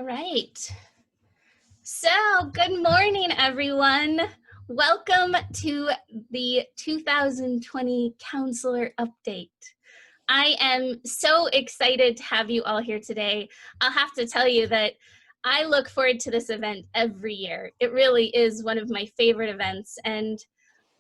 right. So, good morning, everyone. Welcome to the 2020 Counselor Update. I am so excited to have you all here today. I'll have to tell you that I look forward to this event every year. It really is one of my favorite events, and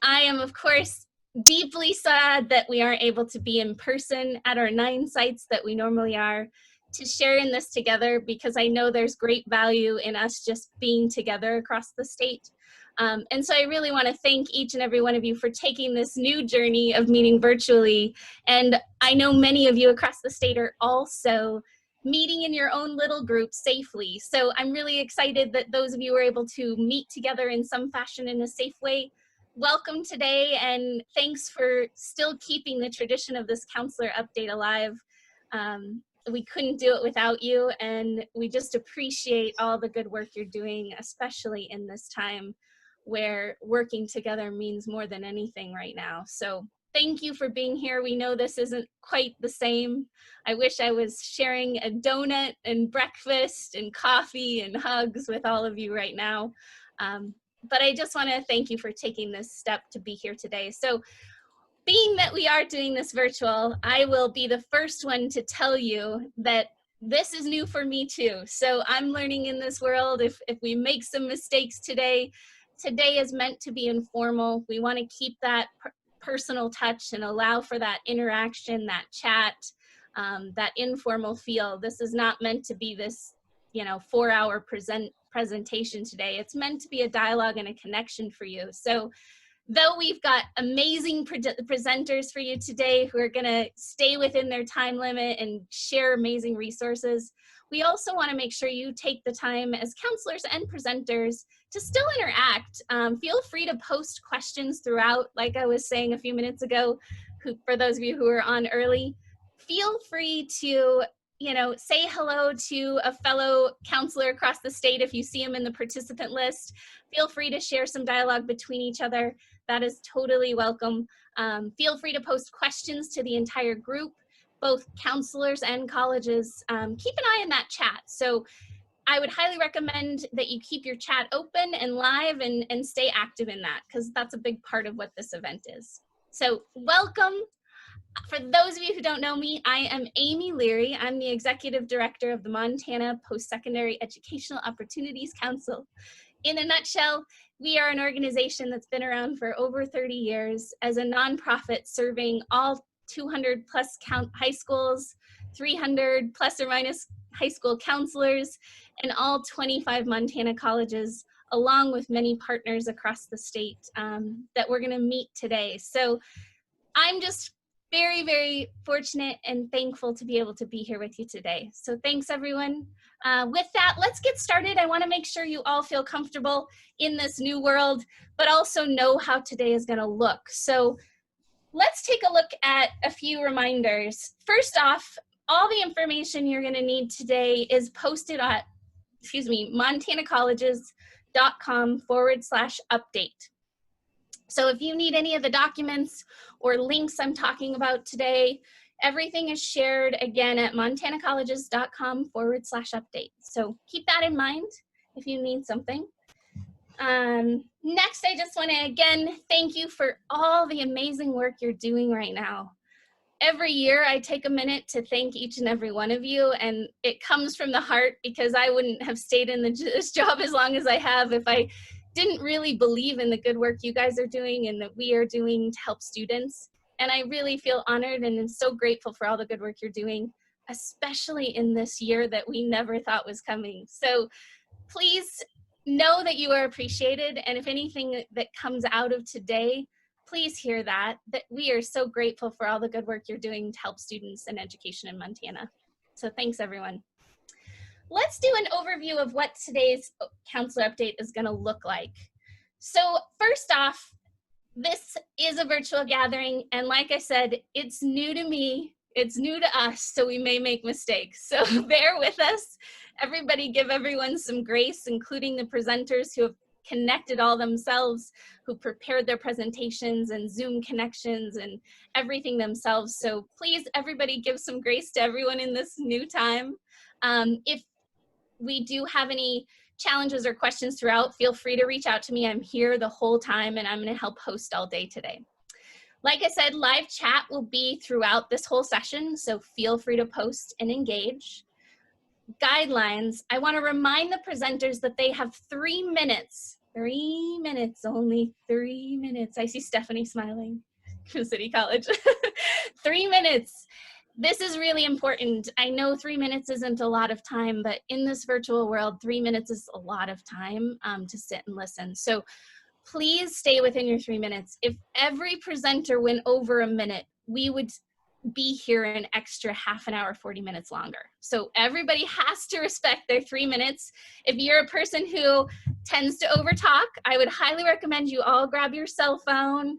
I am, of course, deeply sad that we aren't able to be in person at our 9 sites that we normally are to share in this together, because I know there's great value in us just being together across the state. And so I really want to thank each and every one of you for taking this new journey of meeting virtually. And I know many of you across the state are also meeting in your own little group safely. So I'm really excited that those of you were able to meet together in some fashion in a safe way. Welcome today, and thanks for still keeping the tradition of this counselor update alive. We couldn't do it without you, and we just appreciate all the good work you're doing, especially in this time where working together means more than anything right now. So thank you for being here. We know this isn't quite the same. I wish I was sharing a donut and breakfast and coffee and hugs with all of you right now. But I just want to thank you for taking this step to be here today. So being that we are doing this virtual, I will be the first one to tell you that this is new for me too. So I'm learning in this world. If we make some mistakes today is meant to be informal. We want to keep that personal touch and allow for that interaction, that chat, that informal feel. This is not meant to be this, 4-hour presentation today. It's meant to be a dialogue and a connection for you. So though we've got amazing presenters for you today who are going to stay within their time limit and share amazing resources, we also want to make sure you take the time as counselors and presenters to still interact. Feel free to post questions throughout, like I was saying a few minutes ago, for those of you who are on early. Feel free to say hello to a fellow counselor across the state if you see them in the participant list. Feel free to share some dialogue between each other. That is totally welcome. Feel free to post questions to the entire group, both counselors and colleges. Keep an eye on that chat. So I would highly recommend that you keep your chat open and live and stay active in that, because that's a big part of what this event is. So welcome. For those of you who don't know me, I am Amy Leary. I'm the Executive Director of the Montana Post-Secondary Educational Opportunities Council. In a nutshell, we are an organization that's been around for over 30 years as a nonprofit serving all 200 plus high schools, 300 plus or minus high school counselors, and all 25 Montana colleges, along with many partners across the state that we're going to meet today. So I'm just very, very fortunate and thankful to be able to be here with you today. So thanks, everyone. With that, let's get started. I want to make sure you all feel comfortable in this new world, but also know how today is going to look. So let's take a look at a few reminders. First off, all the information you're going to need today is posted at, montanacolleges.com/update. So if you need any of the documents or links I'm talking about today, everything is shared again at montanacolleges.com/update. So keep that in mind if you need something. Next, I just want to again thank you for all the amazing work you're doing right now. Every year I take a minute to thank each and every one of you, and it comes from the heart, because I wouldn't have stayed in this job as long as I have if I didn't really believe in the good work you guys are doing and that we are doing to help students. And I really feel honored and am so grateful for all the good work you're doing, especially in this year that we never thought was coming. So please know that you are appreciated, and if anything that comes out of today, please hear that we are so grateful for all the good work you're doing to help students and education in Montana. So thanks, everyone. Let's do an overview of what today's counselor update is going to look like. So first off, this is a virtual gathering, and like I said, it's new to me, it's new to us, so we may make mistakes. So bear with us. Everybody give everyone some grace, including the presenters who have connected all themselves, who prepared their presentations and Zoom connections and everything themselves. So please, everybody give some grace to everyone in this new time. If we do have any challenges or questions throughout, feel free to reach out to me. I'm here the whole time and I'm going to help host all day today. Like I said, live chat will be throughout this whole session, so feel free to post and engage. Guidelines, I want to remind the presenters that they have 3 minutes, 3 minutes, only 3 minutes. I see Stephanie smiling from City College. 3 minutes. This is really important. I know 3 minutes isn't a lot of time, but in this virtual world, 3 minutes is a lot of time to sit and listen. So please stay within your 3 minutes. If every presenter went over a minute, we would be here an extra half an hour, 40 minutes longer. So everybody has to respect their 3 minutes. If you're a person who tends to overtalk, I would highly recommend you all grab your cell phone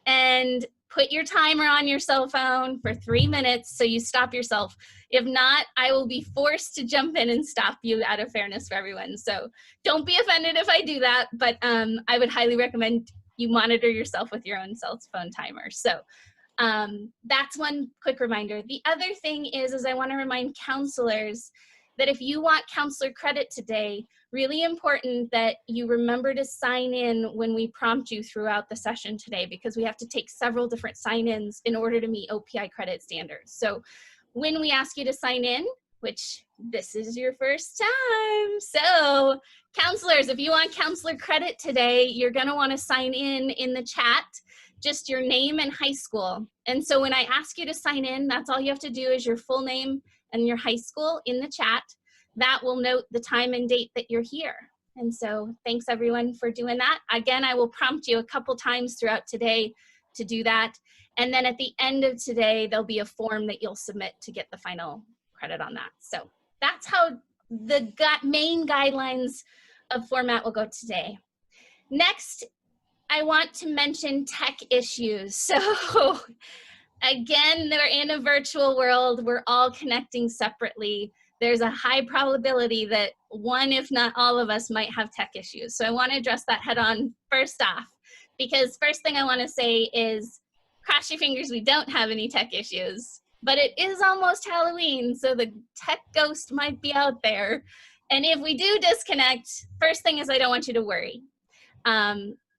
and put your timer on your cell phone for 3 minutes so you stop yourself. If not, I will be forced to jump in and stop you out of fairness for everyone. So don't be offended if I do that, but I would highly recommend you monitor yourself with your own cell phone timer. So that's one quick reminder. The other thing is I want to remind counselors that if you want counselor credit today, really important that you remember to sign in when we prompt you throughout the session today, because we have to take several different sign-ins in order to meet OPI credit standards. So when we ask you to sign in, which this is your first time, so counselors, if you want counselor credit today, you're going to want to sign in the chat, just your name and high school. And so when I ask you to sign in, that's all you have to do is your full name and your high school in the chat. That will note the time and date that you're here. And so thanks everyone for doing that. Again, I will prompt you a couple times throughout today to do that. And then at the end of today, there'll be a form that you'll submit to get the final credit on that. So that's how the main guidelines of format will go today. Next, I want to mention tech issues. So again, they're in a virtual world. We're all connecting separately. There's a high probability that one, if not all of us, might have tech issues. So I want to address that head on first off, because first thing I want to say is cross your fingers we don't have any tech issues, but it is almost Halloween, so the tech ghost might be out there. And if we do disconnect, first thing is I don't want you to worry.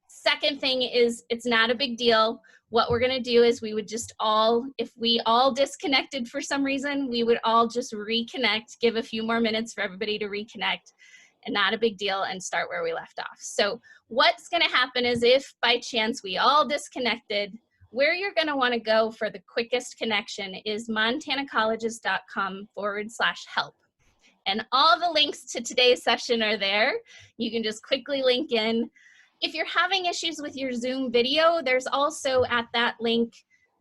Second thing is it's not a big deal. What we're gonna do is we would just all, if we all disconnected for some reason, we would all just reconnect, give a few more minutes for everybody to reconnect, and not a big deal, and start where we left off. So what's gonna happen is if by chance we all disconnected, where you're gonna wanna go for the quickest connection is montanacolleges.com/help. And all the links to today's session are there. You can just quickly link in. If you're having issues with your Zoom video, there's also at that link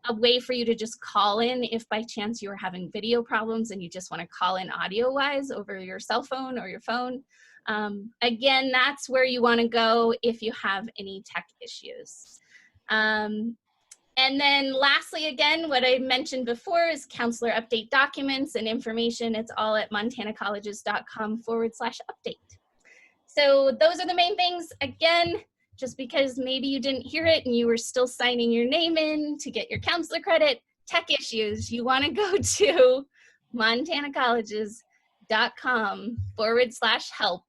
a way for you to just call in if by chance you are having video problems and you just want to call in audio-wise over your cell phone or your phone. Again, that's where you want to go if you have any tech issues. And then lastly, again, what I mentioned before is counselor update documents and information. It's all at montanacolleges.com/update. So those are the main things. Again, just because maybe you didn't hear it and you were still signing your name in to get your counselor credit, tech issues, you want to go to montanacolleges.com/help.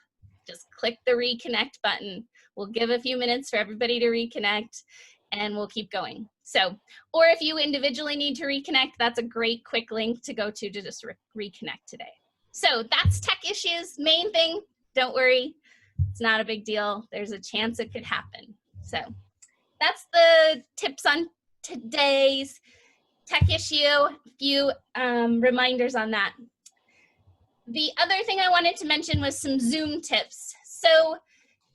Just click the reconnect button. We'll give a few minutes for everybody to reconnect and we'll keep going. So, or if you individually need to reconnect, that's a great quick link to go to just reconnect today. So that's tech issues, main thing, don't worry. It's not a big deal. There's a chance it could happen. So that's the tips on today's tech issue. A few reminders on that. The other thing I wanted to mention was some Zoom tips. So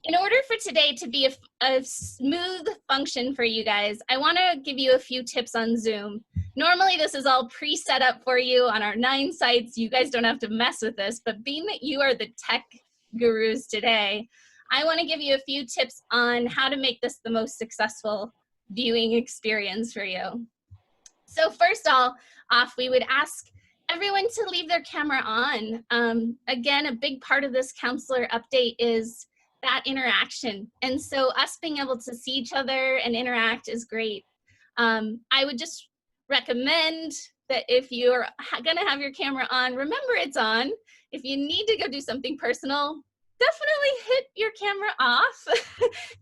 in order for today to be a smooth function for you guys, I want to give you a few tips on Zoom. Normally this is all pre-set up for you on our 9 sites. You guys don't have to mess with this, but being that you are the tech gurus today, I want to give you a few tips on how to make this the most successful viewing experience for you. So first off, we would ask everyone to leave their camera on. Again, a big part of this counselor update is that interaction. And so us being able to see each other and interact is great. I would just recommend that if you're gonna have your camera on, remember it's on. If you need to go do something personal, definitely hit your camera off.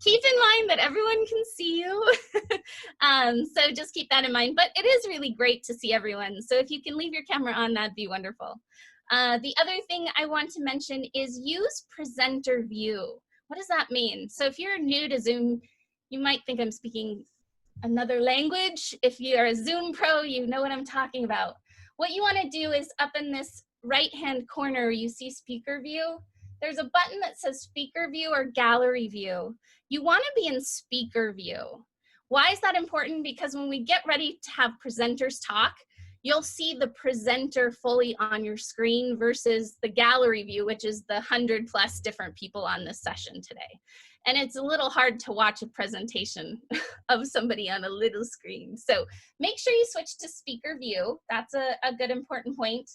Keep in mind that everyone can see you. So just keep that in mind, but it is really great to see everyone. So if you can leave your camera on, that'd be wonderful. The other thing I want to mention is use presenter view. What does that mean? So if you're new to Zoom, you might think I'm speaking another language. If you're a Zoom pro, you know what I'm talking about. What you want to do is up in this right-hand corner, you see speaker view. There's a button that says speaker view or gallery view. You want to be in speaker view. Why is that important? Because when we get ready to have presenters talk, you'll see the presenter fully on your screen versus the gallery view, which is the 100+ different people on this session today. And it's a little hard to watch a presentation of somebody on a little screen. So make sure you switch to speaker view. That's a good important point.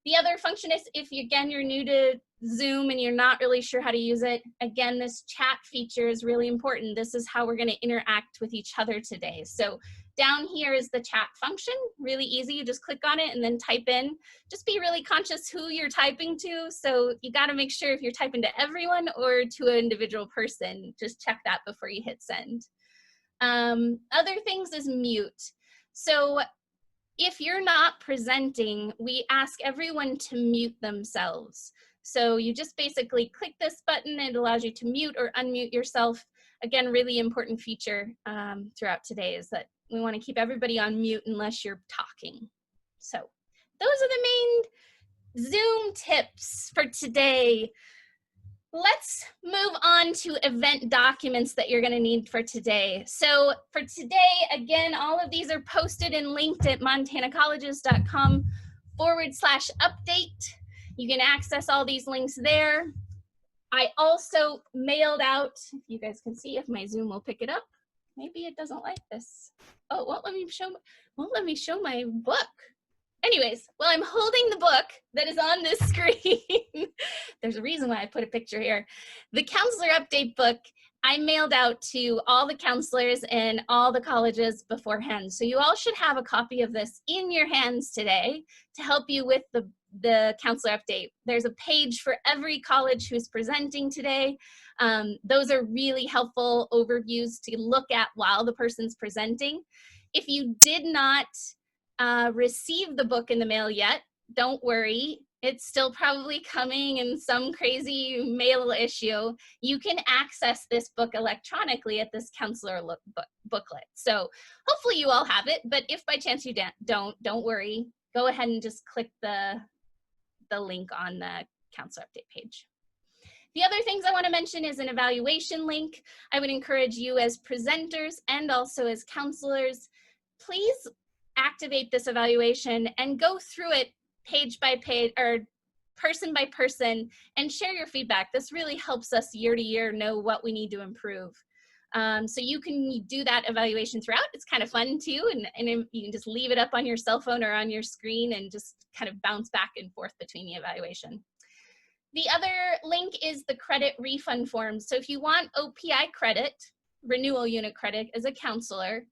The other function is if you're new to Zoom and you're not really sure how to use it, again, this chat feature is really important. This is how we're going to interact with each other today. So down here is the chat function, really easy. You just click on it and then type in. Just be really conscious who you're typing to. So you got to make sure if you're typing to everyone or to an individual person, just check that before you hit send. Other things is mute. So if you're not presenting, we ask everyone to mute themselves. So you just basically click this button, it allows you to mute or unmute yourself. Again, really important feature throughout today is that we want to keep everybody on mute unless you're talking. So those are the main Zoom tips for today. Let's move on to event documents that you're going to need for today. So for today, again, all of these are posted and linked at montanacolleges.com/update. You can access all these links there. I also mailed out, if you guys can see, if my Zoom will pick it up. Maybe it doesn't like this. Oh, won't let me show my book. Anyways, well, I'm holding the book that is on this screen. There's a reason why I put a picture here. The Counselor Update book I mailed out to all the counselors and all the colleges beforehand. So you all should have a copy of this in your hands today to help you with the Counselor Update. There's a page for every college who's presenting today. Those are really helpful overviews to look at while the person's presenting. If you did not receive the book in the mail yet, don't worry. It's still probably coming in some crazy mail issue. You can access this book electronically at this counselor booklet. So hopefully you all have it, but if by chance you don't worry. Go ahead and just click the link on the Counselor Update page. The other things I want to mention is an evaluation link. I would encourage you as presenters and also as counselors, please activate this evaluation and go through it page by page or person by person and share your feedback. This really helps us year to year know what we need to improve. So you can do that evaluation throughout. It's kind of fun too, and you can just leave it up on your cell phone or on your screen and just kind of bounce back and forth between the evaluation. The other link is the credit refund form. So if you want OPI credit, renewal unit credit as a counselor,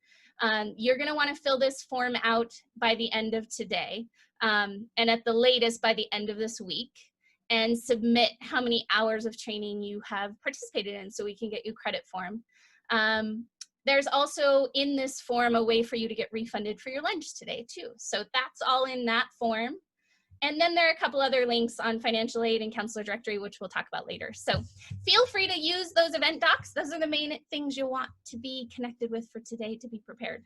you're going to want to fill this form out by the end of today, and at the latest by the end of this week, and submit how many hours of training you have participated in so we can get you credit form. There's also in this form a way for you to get refunded for your lunch today too. So that's all in that form. And then there are a couple other links on financial aid and counselor directory, which we'll talk about later. So feel free to use those event docs. Those are the main things you'll want to be connected with for today to be prepared.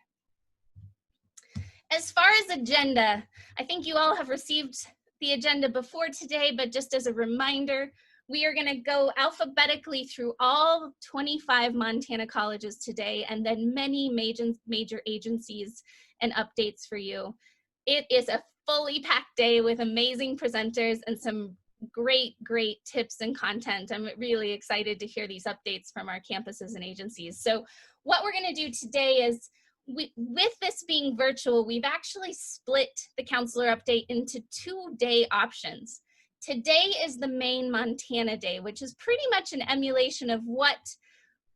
As far as agenda, I think you all have received the agenda before today, but just as a reminder, we are going to go alphabetically through all 25 Montana colleges today, and then many major agencies and updates for you. It is a fully packed day with amazing presenters and some great tips and content. I'm really excited to hear these updates from our campuses and agencies. So what we're going to do today is, with this being virtual, we've actually split the counselor update into 2-day options. Today is the main Montana day, which is pretty much an emulation of what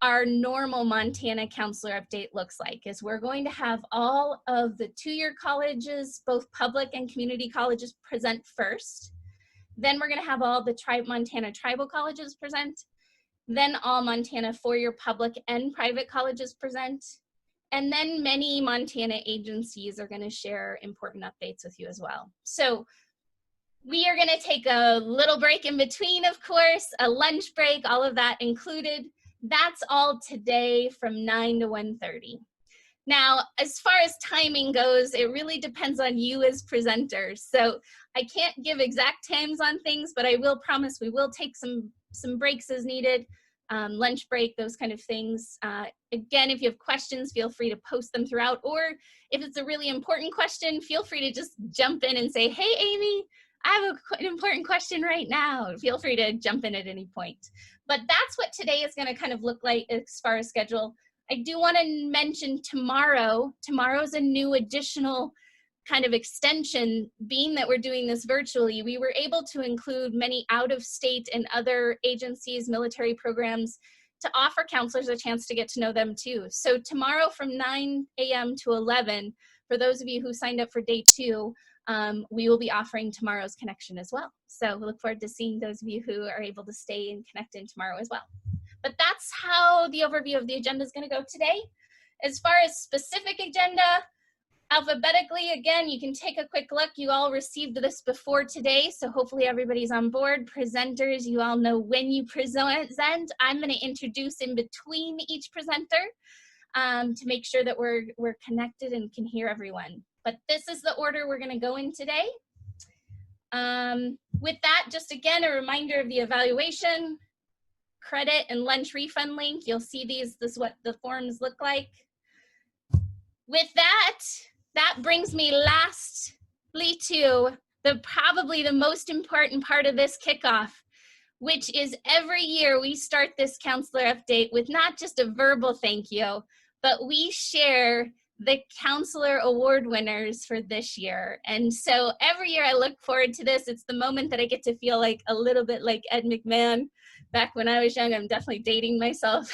our normal Montana counselor update looks like is we're going to have all of the two-year colleges, both public and community colleges, present first. Then we're going to have all the Montana tribal colleges present. Then all Montana four-year public and private colleges present. And then many Montana agencies are going to share important updates with you as well. So we are going to take a little break in between, of course, a lunch break, all of that included. That's all today from 9 to 1:30. Now, as far as timing goes, it really depends on you as presenters. So I can't give exact times on things, but I will promise we will take some breaks as needed, lunch break, those kind of things. Again, if you have questions, feel free to post them throughout, or if it's a really important question, feel free to just jump in and say, hey, Amy, I have an important question right now. Feel free to jump in at any point. But that's what today is going to kind of look like as far as schedule. I do want to mention tomorrow. Tomorrow's a new additional kind of extension, being that we're doing this virtually. We were able to include many out-of-state and other agencies, military programs, to offer counselors a chance to get to know them too. So tomorrow from 9 a.m. to 11, for those of you who signed up for day 2, we will be offering tomorrow's connection as well. So we look forward to seeing those of you who are able to stay and connect in tomorrow as well. But that's how the overview of the agenda is going to go today. As far as specific agenda, alphabetically, again, you can take a quick look. You all received this before today, so hopefully everybody's on board. Presenters, you all know when you present. I'm going to introduce in between each presenter to make sure that we're connected and can hear everyone. But this is the order we're going to go in today. With that, just again, a reminder of the evaluation, credit, and lunch refund link. You'll see this is what the forms look like. With that, that brings me lastly to probably the most important part of this kickoff, which is every year we start this counselor update with not just a verbal thank you, but we share the counselor award winners for this year. And so every year I look forward to this. It's the moment that I get to feel like a little bit like Ed McMahon back when I was young. I'm definitely dating myself.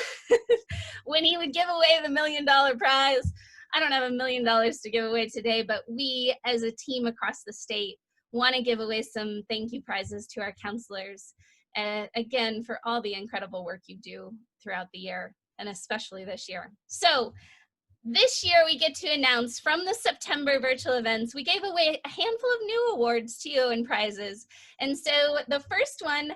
When he would give away the $1 million prize. I don't have $1 million to give away today, but we as a team across the state want to give away some thank you prizes to our counselors. Again, for all the incredible work you do throughout the year, and especially this year. So this year we get to announce from the September virtual events, we gave away a handful of new awards to you and prizes. And so the first one,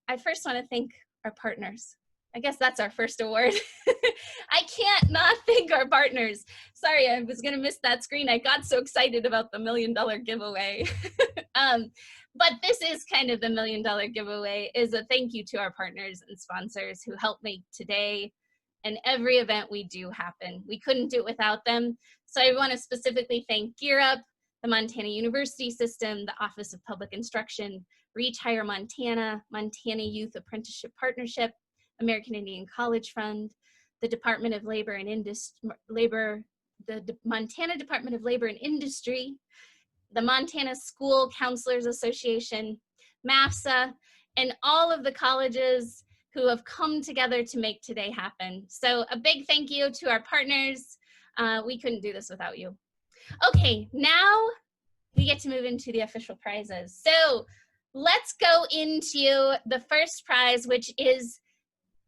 I first want to thank our partners. I guess that's our first award. I can't not thank our partners. Sorry, I was gonna miss that screen. I got so excited about the $1 million giveaway. But this is kind of the $1 million giveaway, is a thank you to our partners and sponsors who help make today and every event we do happen. We couldn't do it without them. So I want to specifically thank Gear Up, the Montana University System, the Office of Public Instruction, Reach Higher Montana, Montana Youth Apprenticeship Partnership, American Indian College Fund, the Department of Labor and Montana Department of Labor and Industry, the Montana School Counselors Association, MAFSA, and all of the colleges who have come together to make today happen. So a big thank you to our partners. We couldn't do this without you. Okay, now we get to move into the official prizes. So let's go into the first prize, which is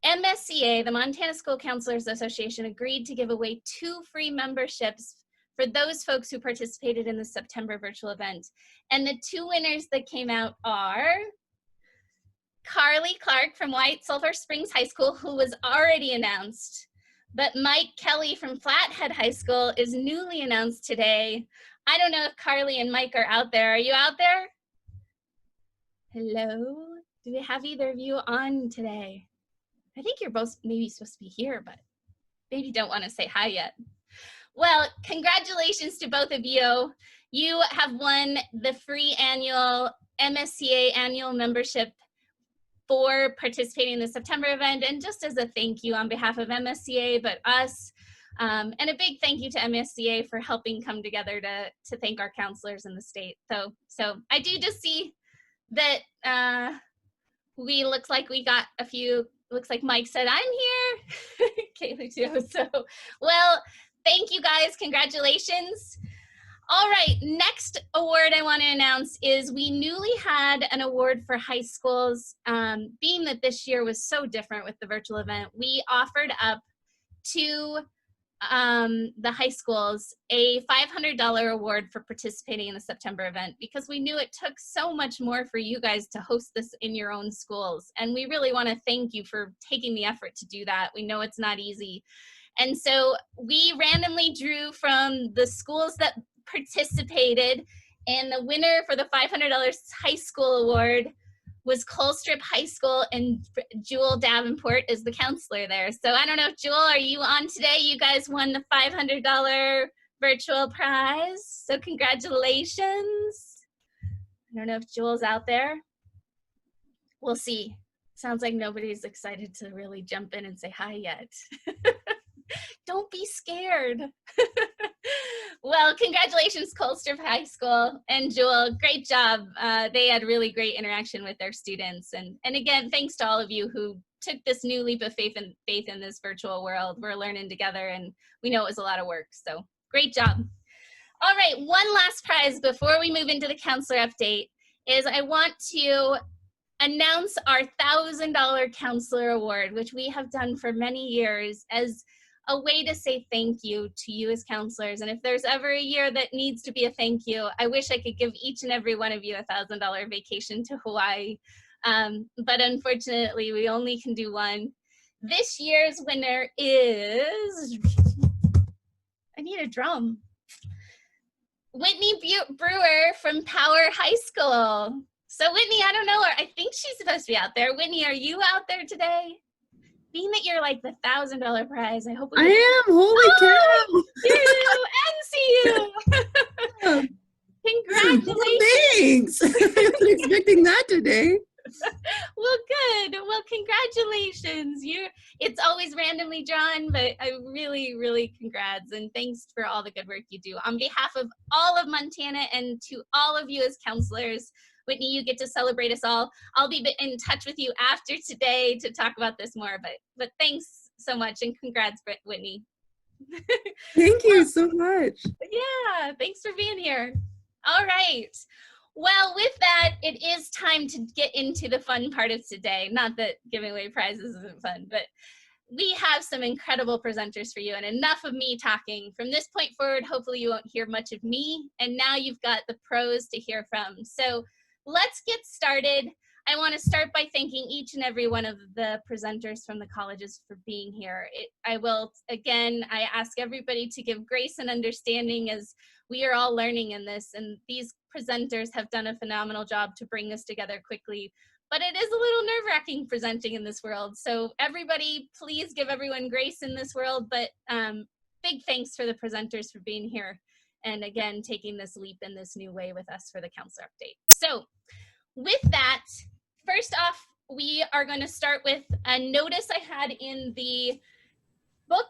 MSCA, the Montana School Counselors Association, agreed to give away 2 free memberships for those folks who participated in the September virtual event. And the 2 winners that came out are Carly Clark from White Sulphur Springs High School, who was already announced, but Mike Kelly from Flathead High School is newly announced today. I don't know if Carly and Mike are out there. Are you out there? Hello? Do we have either of you on today? I think you're both maybe supposed to be here, but maybe don't want to say hi yet. Well, congratulations to both of you. You have won the free annual MSCA annual membership for participating in the September event, and just as a thank you on behalf of MSCA, but us, and a big thank you to MSCA for helping come together to thank our counselors in the state. So I do just see that we looks like we got a few looks like Mike said, I'm here. Kayla too. So, well, thank you guys. Congratulations. All right, next award I want to announce is we newly had an award for high schools. Being that this year was so different with the virtual event, we offered up to the high schools a $500 award for participating in the September event, because we knew it took so much more for you guys to host this in your own schools. And we really want to thank you for taking the effort to do that. We know it's not easy. And so we randomly drew from the schools that participated, and the winner for the $500 high school award was Colstrip High School, and Jewel Davenport is the counselor there. So I don't know if Jewel, are you on today? You guys won the $500 virtual prize. So congratulations. I don't know if Jewel's out there. We'll see. Sounds like nobody's excited to really jump in and say hi yet. Don't be scared. Well, congratulations, Colstrip High School and Jewel. Great job. They had really great interaction with their students. And again, thanks to all of you who took this new leap of faith in this virtual world. We're learning together, and we know it was a lot of work. So great job. All right, one last prize before we move into the counselor update is I want to announce our $1,000 counselor award, which we have done for many years as a way to say thank you to you as counselors. And if there's ever a year that needs to be a thank you, I wish I could give each and every one of you a $1,000 vacation to Hawaii. But unfortunately, we only can do one. This year's winner is, I need a drum, Whitney Brewer from Power High School. So Whitney, I don't know, I think she's supposed to be out there. Whitney, are you out there today? Being that you're like the $1,000 prize, I hope we can. I am. Holy cow! You and see you. Congratulations. Thanks. I wasn't expecting that today. Well, good. Well, congratulations. It's always randomly drawn, but I really congrats, and thanks for all the good work you do. On behalf of all of Montana and to all of you as counselors, Whitney, you get to celebrate us all. I'll be in touch with you after today to talk about this more, but thanks so much, and congrats, Whitney. Thank you so much. Yeah, thanks for being here. All right. Well, with that, it is time to get into the fun part of today. Not that giving away prizes isn't fun, but we have some incredible presenters for you, and enough of me talking. From this point forward, hopefully you won't hear much of me, and now you've got the pros to hear from. So let's get started. I want to start by thanking each and every one of the presenters from the colleges for being here. I ask everybody to give grace and understanding as we are all learning in this, and these presenters have done a phenomenal job to bring this together quickly. But it is a little nerve-wracking presenting in this world. So everybody, please give everyone grace in this world, but big thanks for the presenters for being here. And again, taking this leap in this new way with us for the counselor update. So with that, first off, we are going to start with a notice I had in the book,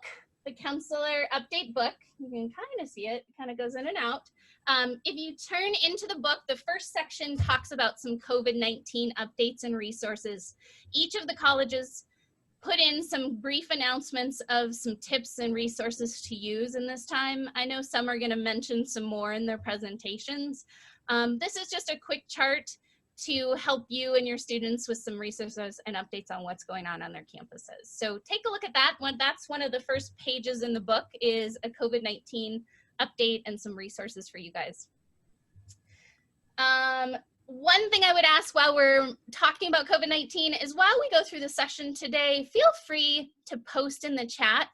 the counselor update book. You can kind of see it kind of goes in and out. If you turn into the book, the first section talks about some COVID-19 updates and resources. Each of the colleges put in some brief announcements of some tips and resources to use in this time. I know some are going to mention some more in their presentations. This is just a quick chart to help you and your students with some resources and updates on what's going on their campuses. So take a look at that one. That's one of the first pages in the book, is a COVID-19 update and some resources for you guys. One thing I would ask while we're talking about COVID-19 is, while we go through the session today, feel free to post in the chat.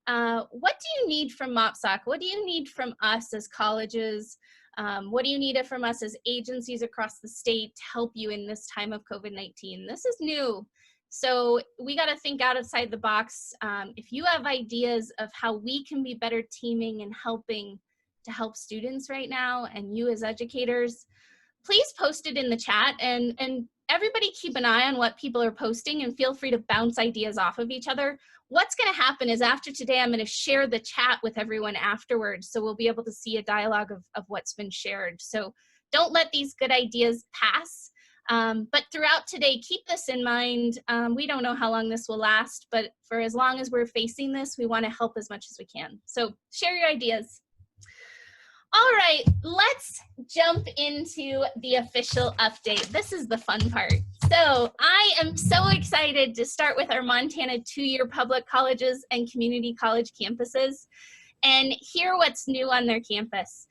What do you need from MOPSOC? What do you need from us as colleges? What do you need from us as agencies across the state to help you in this time of COVID-19? This is new, so we got to think outside the box. If you have ideas of how we can be better teaming and helping to help students right now, and you as educators, please post it in the chat, and everybody keep an eye on what people are posting, and feel free to bounce ideas off of each other. What's going to happen is, after today, I'm going to share the chat with everyone afterwards, so we'll be able to see a dialogue of what's been shared. So don't let these good ideas pass. But throughout today, keep this in mind. We don't know how long this will last, but for as long as we're facing this, we want to help as much as we can. So share your ideas. All right, let's jump into the official update. This is the fun part. So I am so excited to start with our Montana two-year public colleges and community college campuses and hear what's new on their campus.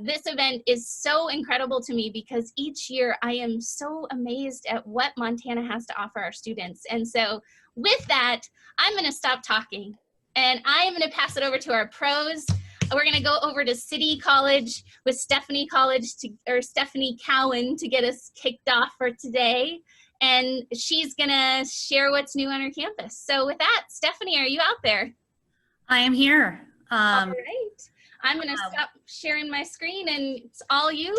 This event is so incredible to me because each year I am so amazed at what Montana has to offer our students. And so with that, I'm going to stop talking and I am going to pass it over to our pros. We're going to go over to City College with Stephanie Cowan to get us kicked off for today. And she's going to share what's new on her campus. So with that, Stephanie, are you out there? I am here. All right. I'm going to stop sharing my screen and it's all you.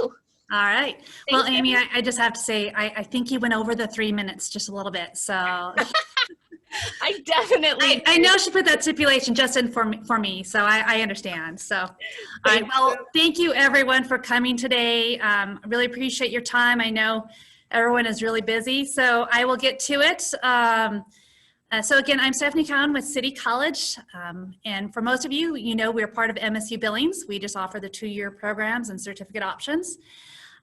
All right. Thanks, well, Amy, I just have to say, I think you went over the 3 minutes just a little bit. So I definitely I know she put that stipulation just in for me. So I understand. So, all right. Well, thank you everyone for coming today. I really appreciate your time. I know everyone is really busy, so I will get to it. So again, I'm Stephanie Cowan with City College, and for most of you, you know we're part of MSU Billings. We just offer the two-year programs and certificate options.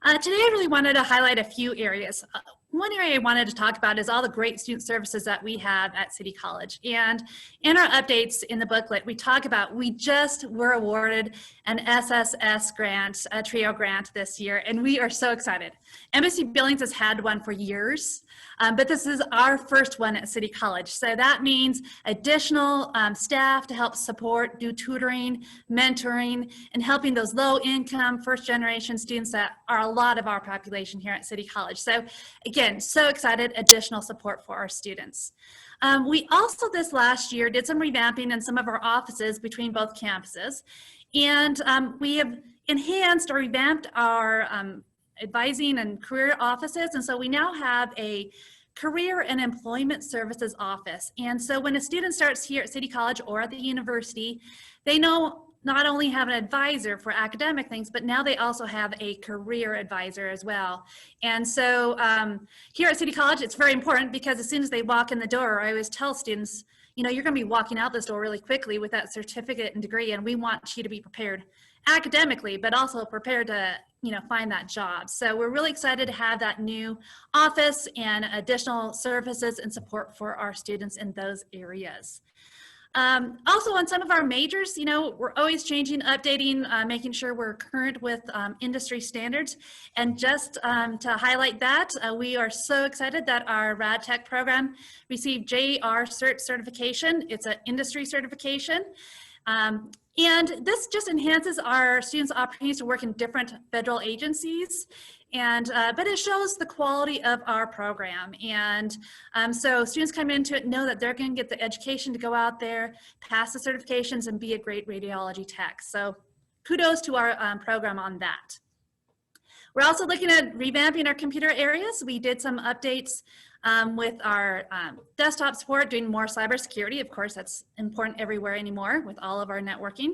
Today I really wanted to highlight a few areas. One area I wanted to talk about is all the great student services that we have at City College. And in our updates in the booklet, we talk about, we just were awarded an SSS grant, a TRIO grant this year, and we are so excited. MSU Billings has had one for years, but this is our first one at City College. So that means additional staff to help support, do tutoring, mentoring, and helping those low-income, first-generation students that are a lot of our population here at City College. So again, so excited, additional support for our students. We also this last year did some revamping in some of our offices between both campuses, and we have enhanced or revamped our advising and career offices, and so we now have a career and employment services office. And so when a student starts here at City College or at the university, they know not only have an advisor for academic things, but now they also have a career advisor as well. And so here at City College, it's very important because as soon as they walk in the door, I always tell students, you know, you're gonna be walking out this door really quickly with that certificate and degree, and we want you to be prepared academically, but also prepared to, you know, find that job. So we're really excited to have that new office and additional services and support for our students in those areas. Also on some of our majors, you know, we're always changing, updating, making sure we're current with industry standards. And just to highlight that, we are so excited that our Rad Tech program received JR Cert certification. It's an industry certification. And this just enhances our students' opportunities to work in different federal agencies. And but it shows the quality of our program, and so students come into it know that they're going to get the education to go out there, pass the certifications, and be a great radiology tech. So kudos to our program on that. We're also looking at revamping our computer areas. We did some updates with our desktop support, doing more cybersecurity. Of course, that's important everywhere anymore with all of our networking.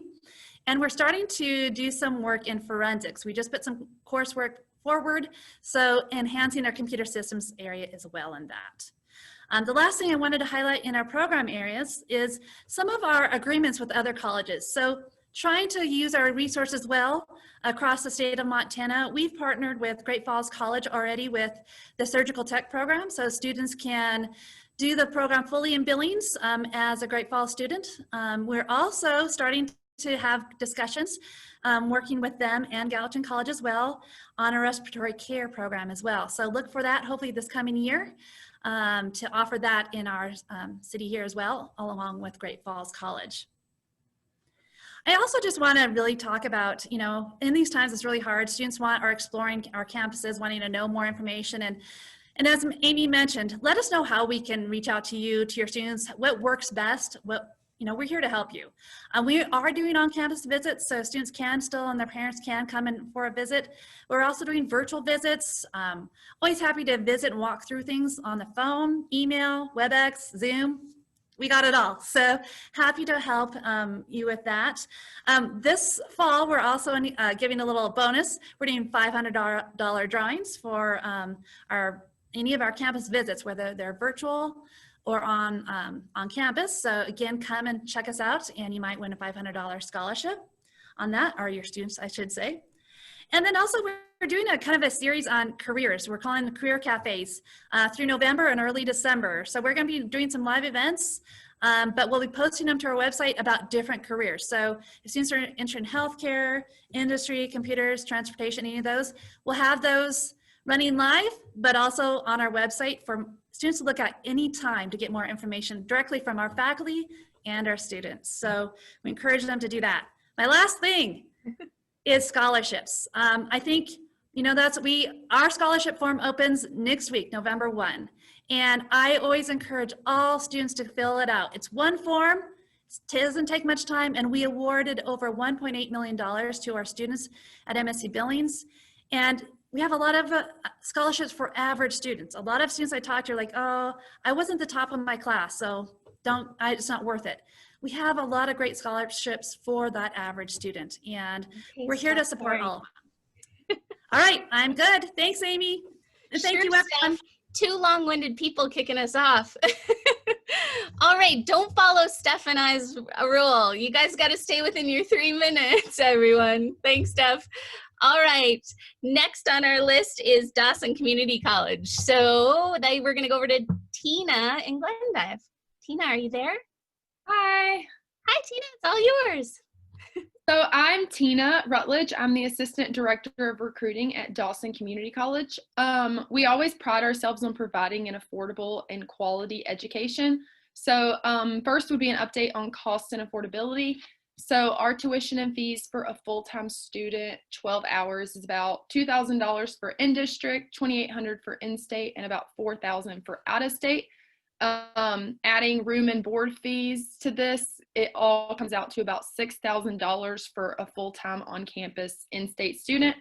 And we're starting to do some work in forensics. We just put some coursework forward, so enhancing our computer systems area as well in that. The last thing I wanted to highlight in our program areas is some of our agreements with other colleges. So trying to use our resources well across the state of Montana. We've partnered with Great Falls College already with the surgical tech program, so students can do the program fully in Billings as a Great Falls student. We're also starting to have discussions working with them and Gallatin College as well on a respiratory care program as well. So look for that hopefully this coming year to offer that in our city here as well, along with Great Falls College. I also just want to really talk about, you know, in these times it's really hard. Students are exploring our campuses, wanting to know more information. And as Amy mentioned, let us know how we can reach out to you, to your students, what works best, you know, we're here to help you. We are doing on-campus visits, so students can still and their parents can come in for a visit. We're also doing virtual visits. Always happy to visit and walk through things on the phone, email, WebEx, Zoom. we got it all. So happy to help you with that. This fall, we're also giving a little bonus. We're doing $500 drawings for any of our campus visits, whether they're virtual or on campus. So again, come and check us out, and you might win a $500 scholarship on that, or your students, I should say. And then also we're doing a kind of a series on careers. We're calling the Career Cafes through November and early December. So we're going to be doing some live events, but we'll be posting them to our website about different careers. So if students are interested in healthcare, industry, computers, transportation, any of those, we'll have those running live, but also on our website for students to look at any time to get more information directly from our faculty and our students. So we encourage them to do that. My last thing is scholarships. I think, you know, our scholarship form opens next week, November 1. And I always encourage all students to fill it out. It's one form, it doesn't take much time, and we awarded over $1.8 million to our students at MSC Billings. And we have a lot of scholarships for average students. A lot of students I talk to are like, oh, I wasn't the top of my class, so it's not worth it. We have a lot of great scholarships for that average student, and we're here to support all. All right, I'm good. Thanks, Amy. And thank you, everyone. Two long-winded people kicking us off. All right, don't follow Steph and I's rule. You guys got to stay within your 3 minutes, everyone. Thanks, Steph. All right, next on our list is Dawson Community College. So we're going to go over to Tina in Glendive. Tina, are you there? Hi. Hi, Tina. It's all yours. So I'm Tina Rutledge. I'm the Assistant Director of Recruiting at Dawson Community College. We always pride ourselves on providing an affordable and quality education. So first would be an update on cost and affordability. So our tuition and fees for a full-time student, 12 hours, is about $2,000 for in-district, $2,800 for in-state, and about $4,000 for out-of-state. Adding room and board fees to this, it all comes out to about $6,000 for a full-time on-campus in-state student.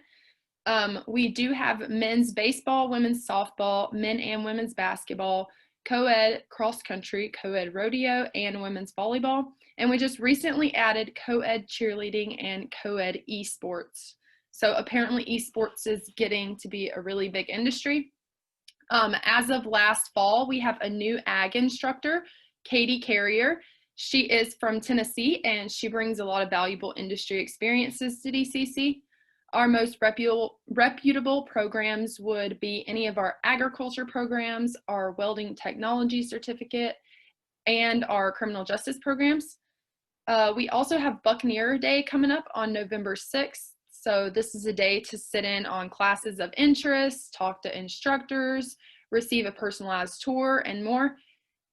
We do have men's baseball, women's softball, men and women's basketball, co-ed cross-country, co-ed rodeo, and women's volleyball. And we just recently added co-ed cheerleading and co-ed esports. So apparently esports is getting to be a really big industry. As of last fall, we have a new ag instructor, Katie Carrier. She is from Tennessee, and she brings a lot of valuable industry experiences to DCC. Our most reputable programs would be any of our agriculture programs, our welding technology certificate, and our criminal justice programs. We also have Buccaneer Day coming up on November 6th. So this is a day to sit in on classes of interest, talk to instructors, receive a personalized tour, and more.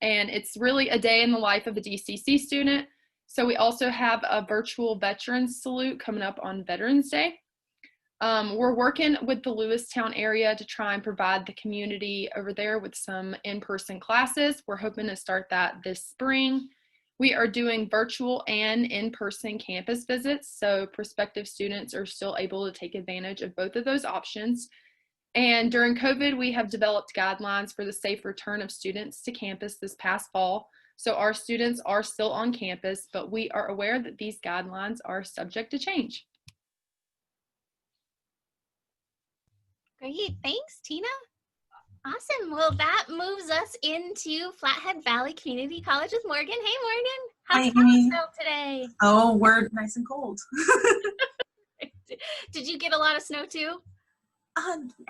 And it's really a day in the life of a DCC student. So we also have a virtual Veterans Salute coming up on Veterans Day. We're working with the Lewistown area to try and provide the community over there with some in-person classes. We're hoping to start that this spring. We are doing virtual and in-person campus visits, so prospective students are still able to take advantage of both of those options. And during COVID, we have developed guidelines for the safe return of students to campus this past fall. So our students are still on campus, but we are aware that these guidelines are subject to change. Great, thanks, Tina. Awesome. Well, that moves us into Flathead Valley Community College with Morgan. Hey, Morgan. How's the snow today? Oh, we're nice and cold. Did you get a lot of snow too?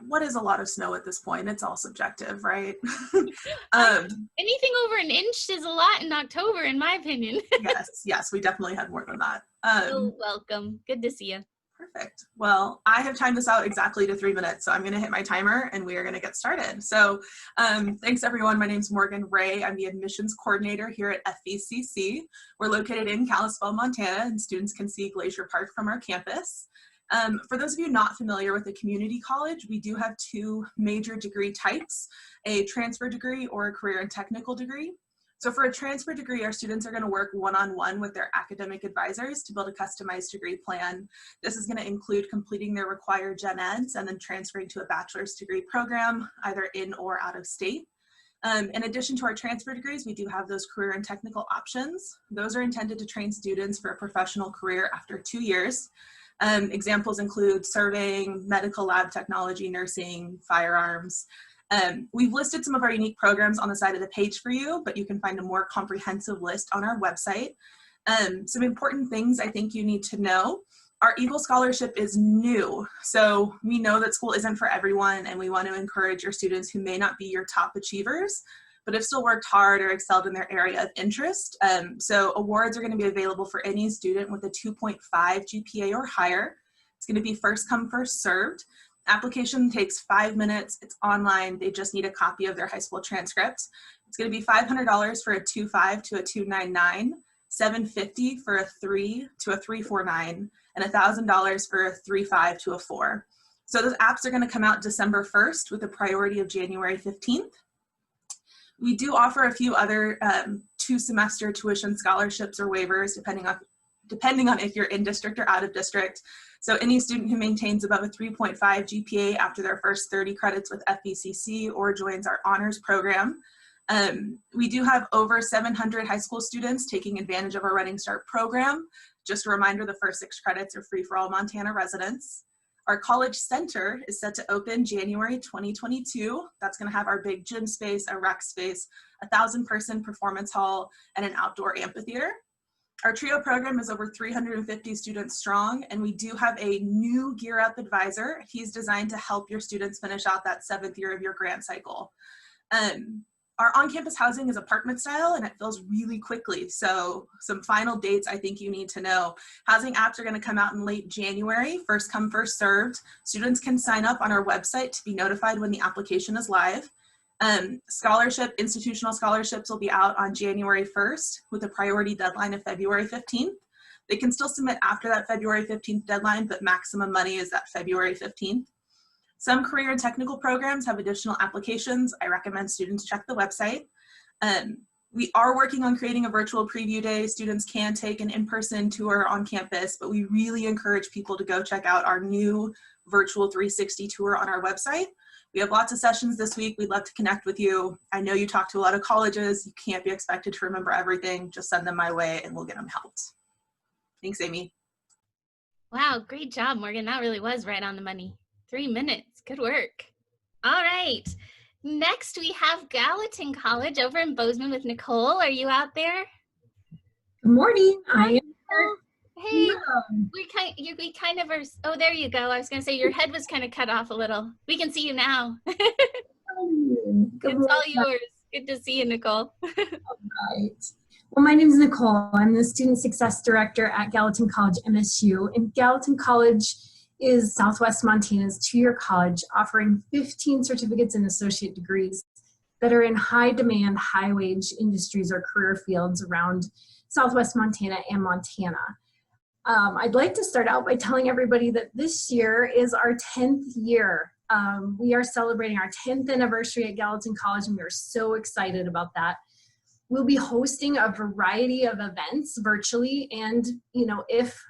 What is a lot of snow at this point? It's all subjective, right? Anything over an inch is a lot in October, in my opinion. yes, we definitely had more than that. Welcome. Good to see you. Perfect. Well, I have timed this out exactly to 3 minutes, so I'm going to hit my timer and we are going to get started. So thanks everyone. My name's Morgan Ray. I'm the admissions coordinator here at FVCC. We're located in Kalispell, Montana, and students can see Glacier Park from our campus. For those of you not familiar with a community college, we do have two major degree types, a transfer degree or a career and technical degree. So for a transfer degree, our students are going to work one-on-one with their academic advisors to build a customized degree plan. This is going to include completing their required gen eds and then transferring to a bachelor's degree program, either in or out of state. In addition to our transfer degrees, we do have those career and technical options. Those are intended to train students for a professional career after 2 years. Examples include surveying, medical lab technology, nursing, firearms. We've listed some of our unique programs on the side of the page for you, but you can find a more comprehensive list on our website. Some important things I think you need to know. Our Eagle Scholarship is new, so we know that school isn't for everyone, and we want to encourage your students who may not be your top achievers, but have still worked hard or excelled in their area of interest. So awards are going to be available for any student with a 2.5 GPA or higher. It's going to be first come, first served. Application takes 5 minutes. It's online. They just need a copy of their high school transcript. It's going to be $500 for a 2.5 to a 2.99, $750 for a 3 to a 3.49, and $1,000 for a 3.5 to a 4. So those apps are going to come out December 1st with a priority of January 15th. We do offer a few other 2-semester tuition scholarships or waivers depending on if you're in district or out of district. So any student who maintains above a 3.5 GPA after their first 30 credits with FVCC or joins our honors program. We do have over 700 high school students taking advantage of our Running Start program. Just a reminder, the first 6 credits are free for all Montana residents. Our college center is set to open January 2022. That's going to have our big gym space, a rec space, a 1,000-person performance hall, and an outdoor amphitheater. Our TRIO program is over 350 students strong, and we do have a new Gear Up advisor. He's designed to help your students finish out that 7th year of your grant cycle. Our on-campus housing is apartment style, and it fills really quickly. So some final dates I think you need to know. Housing apps are going to come out in late January, first come, first served. Students can sign up on our website to be notified when the application is live. Institutional scholarships will be out on January 1st with a priority deadline of February 15th. They can still submit after that February 15th deadline, but maximum money is that February 15th. Some career and technical programs have additional applications. I recommend students check the website. We are working on creating a virtual preview day. Students can take an in-person tour on campus, but we really encourage people to go check out our new virtual 360 tour on our website. We have lots of sessions this week. We'd love to connect with you. I know you talk to a lot of colleges. You can't be expected to remember everything. Just send them my way and we'll get them helped. Thanks, Amy. Wow, great job, Morgan. That really was right on the money. 3 minutes. Good work. All right. Next, we have Gallatin College over in Bozeman with Nicole. Are you out there? Good morning. I am. Hey, we kind of are. Oh, there you go. I was going to say your head was kind of cut off a little. We can see you now. It's all yours. Good to see you, Nicole. All right. Well, my name is Nicole. I'm the Student Success Director at Gallatin College MSU. And Gallatin College is Southwest Montana's 2-year college offering 15 certificates and associate degrees that are in high demand, high wage industries or career fields around Southwest Montana and Montana. I'd like to start out by telling everybody that this year is our 10th year. We are celebrating our 10th anniversary at Gallatin College, and we are so excited about that. We'll be hosting a variety of events virtually, and if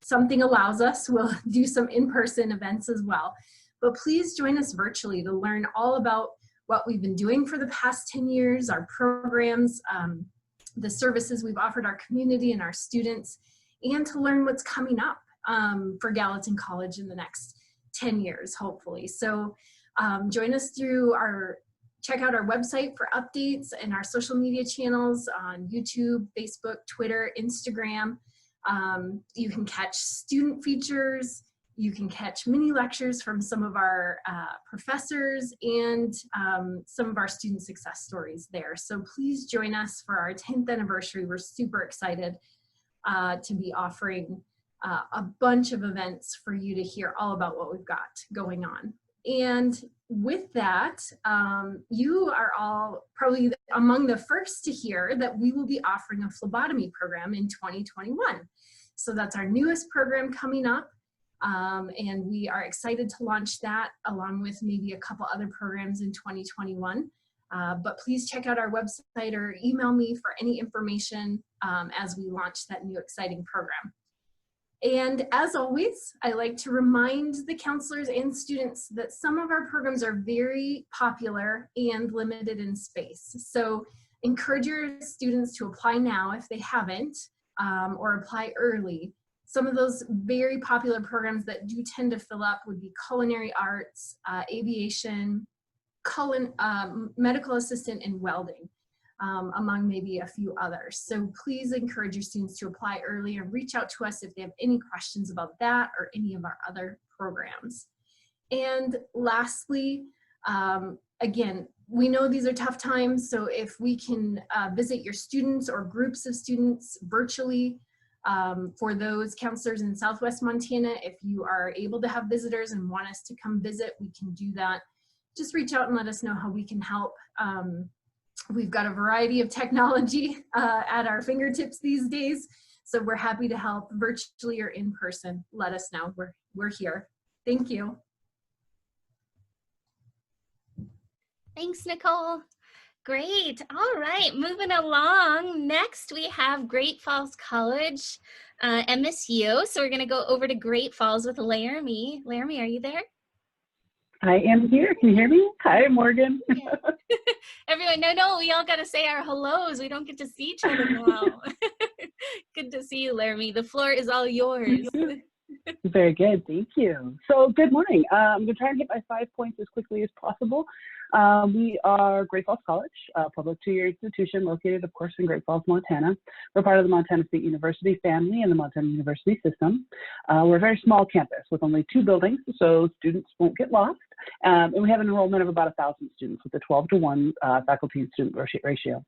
something allows us, we'll do some in-person events as well. But please join us virtually to learn all about what we've been doing for the past 10 years, our programs, the services we've offered our community and our students, and to learn what's coming up for Gallatin College in the next 10 years, hopefully. So join us check out our website for updates and our social media channels on YouTube, Facebook, Twitter, Instagram. You can catch student features, you can catch mini lectures from some of our professors and some of our student success stories there. So please join us for our 10th anniversary. We're super excited to be offering a bunch of events for you to hear all about what we've got going on. And with that, you are all probably among the first to hear that we will be offering a phlebotomy program in 2021. So that's our newest program coming up, and we are excited to launch that along with maybe a couple other programs in 2021. But please check out our website or email me for any information as we launch that new exciting program. And as always, I like to remind the counselors and students that some of our programs are very popular and limited in space. So encourage your students to apply now if they haven't, or apply early. Some of those very popular programs that do tend to fill up would be culinary arts, aviation, medical assistant, and welding. Among maybe a few others. So please encourage your students to apply early and reach out to us if they have any questions about that or any of our other programs. And lastly, again, we know these are tough times, so if we can visit your students or groups of students virtually, for those counselors in Southwest Montana, if you are able to have visitors and want us to come visit, we can do that. Just reach out and let us know how we can help. We've got a variety of technology at our fingertips these days, so we're happy to help virtually or in person. Let us know. We're here. Thank you. Thanks, Nicole. Great. All right, moving along. Next, we have Great Falls College, MSU. So we're going to go over to Great Falls with Laramie. Laramie, are you there? I am here. Can you hear me? Hi, Morgan. Yeah. Everyone, no, we all got to say our hellos. We don't get to see each other now. Good to see you, Laramie. The floor is all yours. Very good. Thank you. So good morning. I'm going to try and hit my 5 points as quickly as possible. We are Great Falls College, a public two-year institution located, of course, in Great Falls, Montana. We're part of the Montana State University family and the Montana University system. We're a very small campus with only 2 buildings, so students won't get lost. And we have an enrollment of about 1,000 students with a 12-to-1 faculty and student ratio.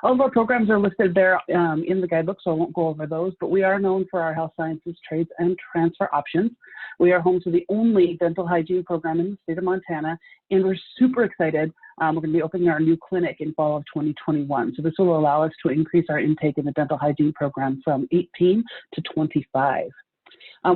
All of our programs are listed there in the guidebook, so I won't go over those, but we are known for our health sciences, trades, and transfer options. We are home to the only dental hygiene program in the state of Montana, and we're super excited. We're going to be opening our new clinic in fall of 2021. So this will allow us to increase our intake in the dental hygiene program from 18 to 25.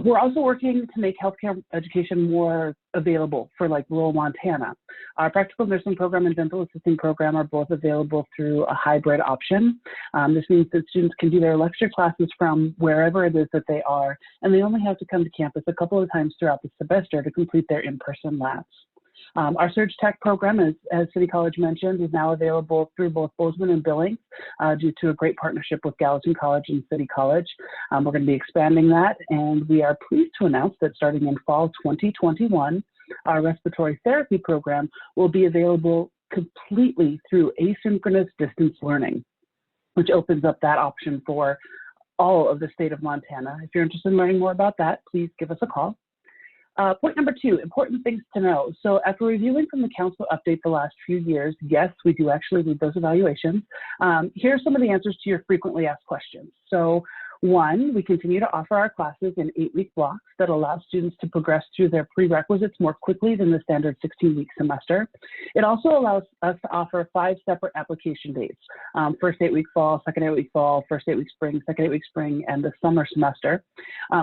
We're also working to make healthcare education more available for like rural Montana. Our practical nursing program and dental assisting program are both available through a hybrid option. This means that students can do their lecture classes from wherever it is that they are, and they only have to come to campus a couple of times throughout the semester to complete their in-person labs. Our Surge Tech program, as City College mentioned, is now available through both Bozeman and Billings due to a great partnership with Gallatin College and City College. We're going to be expanding that, and we are pleased to announce that starting in fall 2021, our respiratory therapy program will be available completely through asynchronous distance learning, which opens up that option for all of the state of Montana. If you're interested in learning more about that, please give us a call. Point number 2, important things to know. So after reviewing from the council update the last few years, yes, we do actually read those evaluations. Here are some of the answers to your frequently asked questions. So 1, we continue to offer our classes in 8-week blocks that allow students to progress through their prerequisites more quickly than the standard 16-week semester. It also allows us to offer 5 separate application dates, first 8-week fall, second 8-week fall, first 8-week spring, second 8-week spring, and the summer semester.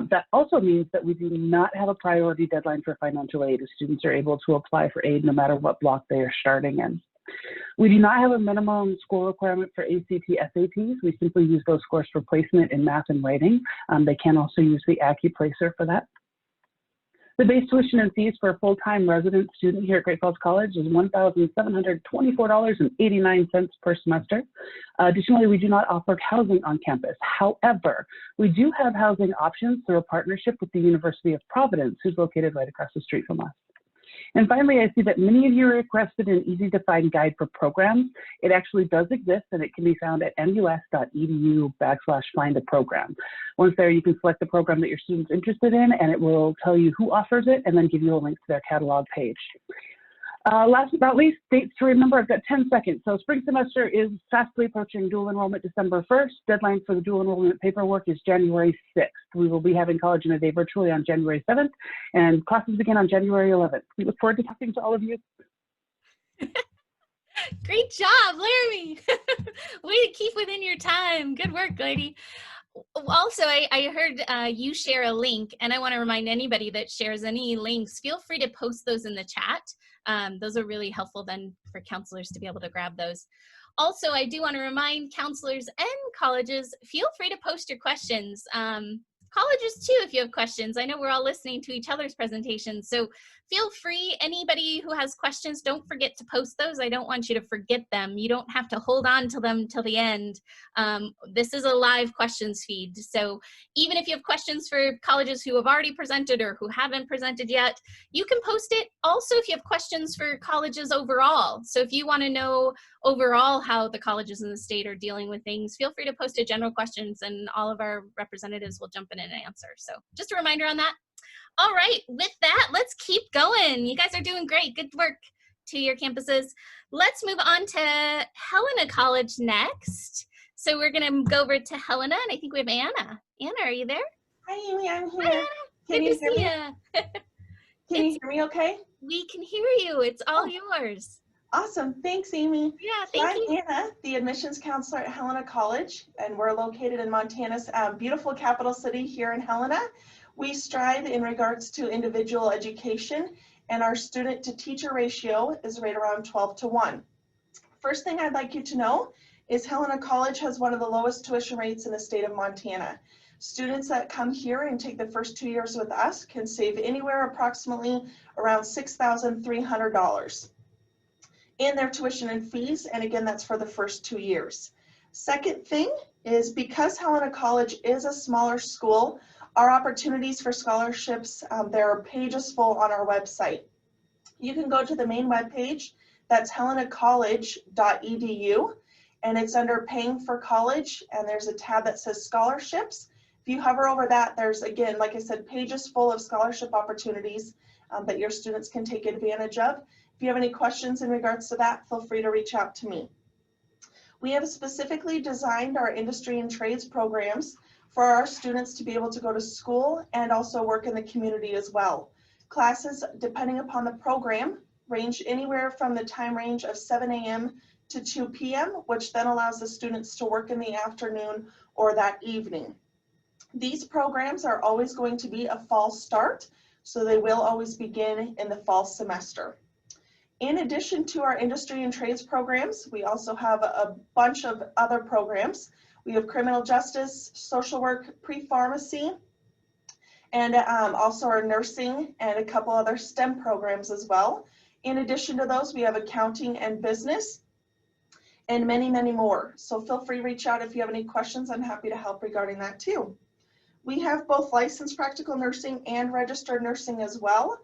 That also means that we do not have a priority deadline for financial aid, as students are able to apply for aid no matter what block they are starting in. We do not have a minimum score requirement for ACT SATs. We simply use those scores for placement in math and writing. They can also use the AccuPlacer for that. The base tuition and fees for a full-time resident student here at Great Falls College is $1,724.89 per semester. Additionally, we do not offer housing on campus. However, we do have housing options through a partnership with the University of Providence, who's located right across the street from us. And finally, I see that many of you requested an easy-to-find guide for programs. It actually does exist, and it can be found at mus.edu/find-a-program. Once there, you can select the program that your student's interested in, and it will tell you who offers it and then give you a link to their catalog page. Last but not least, dates to remember. I've got 10 seconds. So spring semester is fastly approaching. Dual enrollment December 1st. Deadline for the dual enrollment paperwork is January 6th. We will be having College in a Day virtually on January 7th, and classes begin on January 11th. We look forward to talking to all of you. Great job, Laramie. Way to keep within your time. Good work, lady. Also, I heard you share a link, and I want to remind anybody that shares any links, feel free to post those in the chat. Those are really helpful then for counselors to be able to grab those. Also, I do want to remind counselors and colleges, feel free to post your questions. colleges too if you have questions. I know we're all listening to each other's presentations, so feel free. Anybody who has questions, don't forget to post those. I don't want you to forget them. You don't have to hold on to them till the end. This is a live questions feed, so even if you have questions for colleges who have already presented or who haven't presented yet, you can post it. Also, if you have questions for colleges overall, so if you want to know overall how the colleges in the state are dealing with things, feel free to post a general questions and all of our representatives will jump in and answer. So just a reminder on that. All right, with that, let's keep going. You guys are doing great. Good work to your campuses. Let's move on to Helena College next. So we're going to go over to Helena, and I think we have Anna. Anna, are you there? Hi, Amy, I'm here. Hi, Anna. Can Good you to hear see me? you. Can you hear me okay? We can hear you. It's all yours. Awesome. Thanks, Amy. Yeah, So thank you. I'm Anna, the admissions counselor at Helena College, and we're located in Montana's beautiful capital city here in Helena. We strive in regards to individual education, and our student to teacher ratio is right around 12:1. First thing I'd like you to know is Helena College has one of the lowest tuition rates in the state of Montana. Students that come here and take the first 2 years with us can save anywhere approximately around $6,300 in their tuition and fees, and again, that's for the first 2 years. Second thing is because Helena College is a smaller school, our opportunities for scholarships, there are pages full on our website. You can go to the main webpage, that's helenacollege.edu, and it's under Paying for College, and there's a tab that says Scholarships. If you hover over that, there's, again, like I said, pages full of scholarship opportunities that your students can take advantage of. If you have any questions in regards to that, feel free to reach out to me. We have specifically designed our industry and trades programs for our students to be able to go to school and also work in the community as well. Classes, depending upon the program, range anywhere from the time range of 7 a.m. to 2 p.m., which then allows the students to work in the afternoon or that evening. These programs are always going to be a fall start, so they will always begin in the fall semester. In addition to our industry and trades programs, we also have a bunch of other programs. We have criminal justice, social work, pre-pharmacy, and also our nursing and a couple other STEM programs as well. In addition to those, we have accounting and business and many, many more. So feel free to reach out if you have any questions. I'm happy to help regarding that too. We have both licensed practical nursing and registered nursing as well.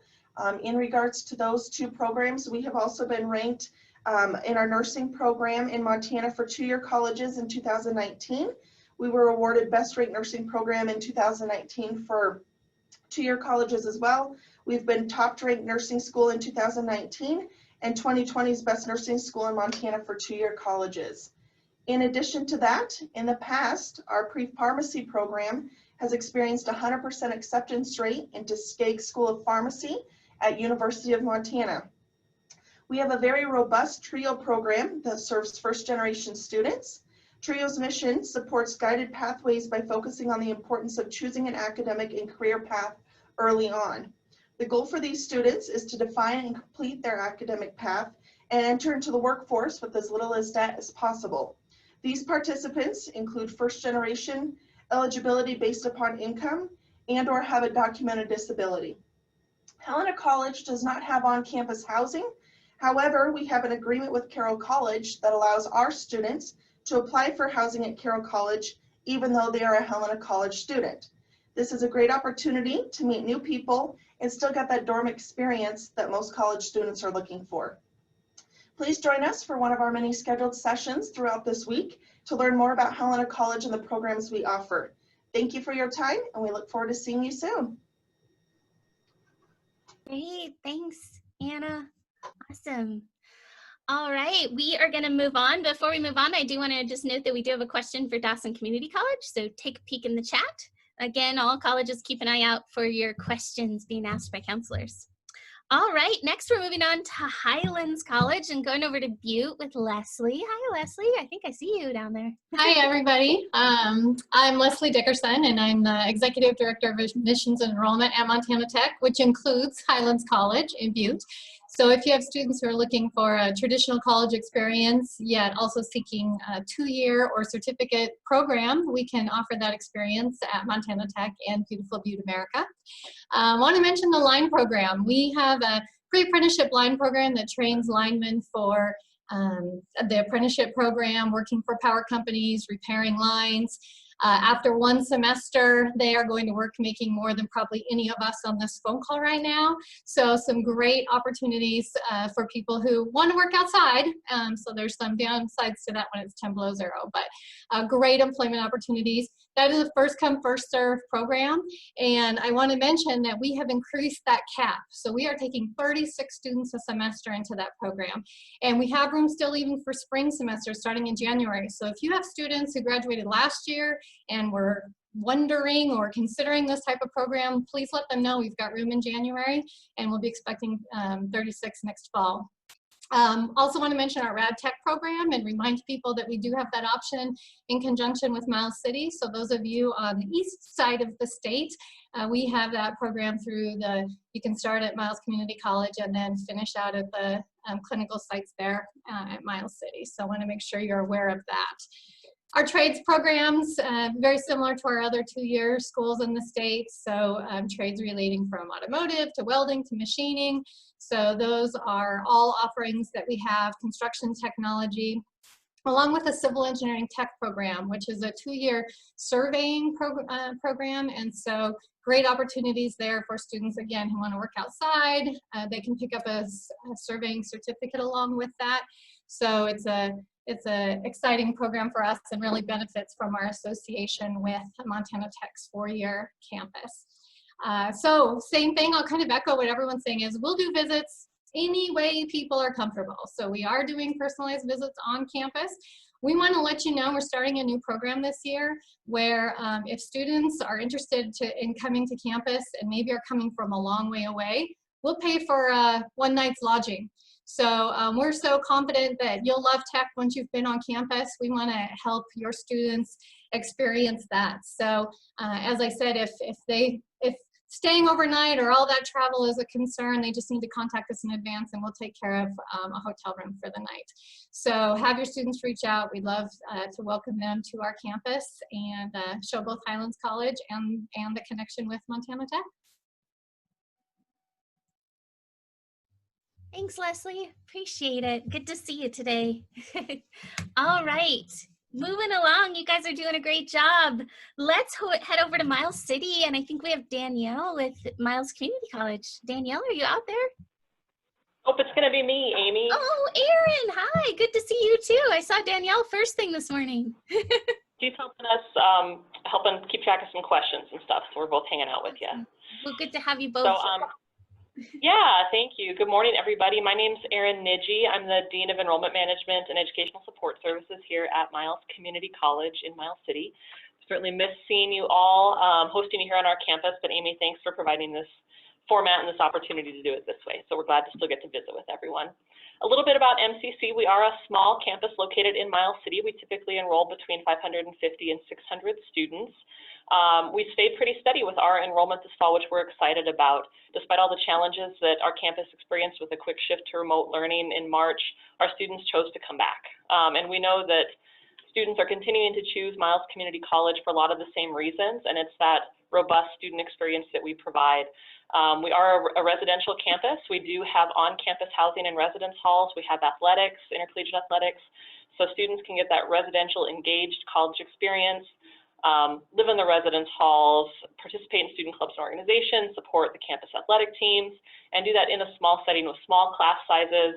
In regards to those two programs, we have also been ranked in our nursing program in Montana for 2-year colleges in 2019. We were awarded Best Ranked Nursing Program in 2019 for 2-year colleges as well. We've been top ranked nursing school in 2019 and 2020's Best Nursing School in Montana for 2-year colleges. In addition to that, in the past, our pre-pharmacy program has experienced 100% acceptance rate into Skaggs School of Pharmacy at University of Montana. We have a very robust TRIO program that serves first-generation students. TRIO's mission supports guided pathways by focusing on the importance of choosing an academic and career path early on. The goal for these students is to define and complete their academic path and enter into the workforce with as little as debt as possible. These participants include first-generation eligibility based upon income and or have a documented disability. Helena College does not have on-campus housing. However, we have an agreement with Carroll College that allows our students to apply for housing at Carroll College even though they are a Helena College student. This is a great opportunity to meet new people and still get that dorm experience that most college students are looking for. Please join us for one of our many scheduled sessions throughout this week to learn more about Helena College and the programs we offer. Thank you for your time, and we look forward to seeing you soon. Great, thanks, Anna. Awesome. All right, we are going to move on. Before we move on, I do want to just note that we do have a question for Dawson Community College, so take a peek in the chat. Again, all colleges, keep an eye out for your questions being asked by counselors. All right, next we're moving on to Highlands College and going over to Butte with Leslie. Hi, Leslie. I think I see you down there. Hi, everybody. I'm Leslie Dickerson, and I'm the Executive Director of Admissions and Enrollment at Montana Tech, which includes Highlands College in Butte. So if you have students who are looking for a traditional college experience, yet also seeking a 2-year or certificate program, we can offer that experience at Montana Tech and Beautiful Butte, America. I want to mention the line program. We have a pre-apprenticeship line program that trains linemen for the apprenticeship program, working for power companies, repairing lines. After 1 semester, they are going to work making more than probably any of us on this phone call right now. So some great opportunities for people who want to work outside. So there's some downsides to that when it's 10 below zero, but great employment opportunities. That is a first come, first serve program. And I want to mention that we have increased that cap. So we are taking 36 students a semester into that program. And we have room still even for spring semester starting in January. So if you have students who graduated last year and were wondering or considering this type of program, please let them know we've got room in January, and we'll be expecting 36 next fall. Also want to mention our Rad Tech program and remind people that we do have that option in conjunction with Miles City. So those of you on the east side of the state, we have that program through you can start at Miles Community College and then finish out at the clinical sites there at Miles City. So I want to make sure you're aware of that. Our trades programs, very similar to our other 2-year schools in the state. So trades relating from automotive to welding to machining. So those are all offerings that we have, construction technology, along with a civil engineering tech program, which is a 2-year surveying program. And so great opportunities there for students, again, who want to work outside. They can pick up a surveying certificate along with that. So it's an exciting program for us and really benefits from our association with Montana Tech's 4-year campus. So same thing, I'll kind of echo what everyone's saying is we'll do visits any way people are comfortable. So we are doing personalized visits on campus. We want to let you know we're starting a new program this year where if students are interested in coming to campus and maybe are coming from a long way away, we'll pay for 1 night's lodging. So we're so confident that you'll love tech once you've been on campus. We want to help your students experience that. So as I said, if staying overnight or all that travel is a concern, they just need to contact us in advance and we'll take care of a hotel room for the night. So have your students reach out. We'd love to welcome them to our campus and show both Highlands College and the connection with Montana Tech. Thanks, Leslie. Appreciate it. Good to see you today. All right. Moving along, you guys are doing a great job. Let's head over to Miles City, and I think we have Danielle with Miles Community College. Danielle, are you out there? Hope it's going to be me, Amy. Oh, Erin, hi. Good to see you too. I saw Danielle first thing this morning. She's helping us, helping keep track of some questions and stuff, so we're both hanging out with you. Well, good to have you both. So, yeah, thank you. Good morning, everybody. My name's Erin Nidji. I'm the Dean of Enrollment Management and Educational Support Services here at Miles Community College in Miles City. Certainly miss seeing you all, hosting you here on our campus, but Amy, thanks for providing this format and this opportunity to do it this way. So we're glad to still get to visit with everyone. A little bit about MCC. We are a small campus located in Miles City. We typically enroll between 550 and 600 students. We stayed pretty steady with our enrollment this fall, which we're excited about. Despite all the challenges that our campus experienced with a quick shift to remote learning in March, our students chose to come back. And we know that students are continuing to choose Miles Community College for a lot of the same reasons, and it's that robust student experience that we provide. We are a residential campus. We do have on-campus housing and residence halls. We have athletics, intercollegiate athletics, so students can get that residential engaged college experience, live in the residence halls, participate in student clubs and organizations, support the campus athletic teams, and do that in a small setting with small class sizes,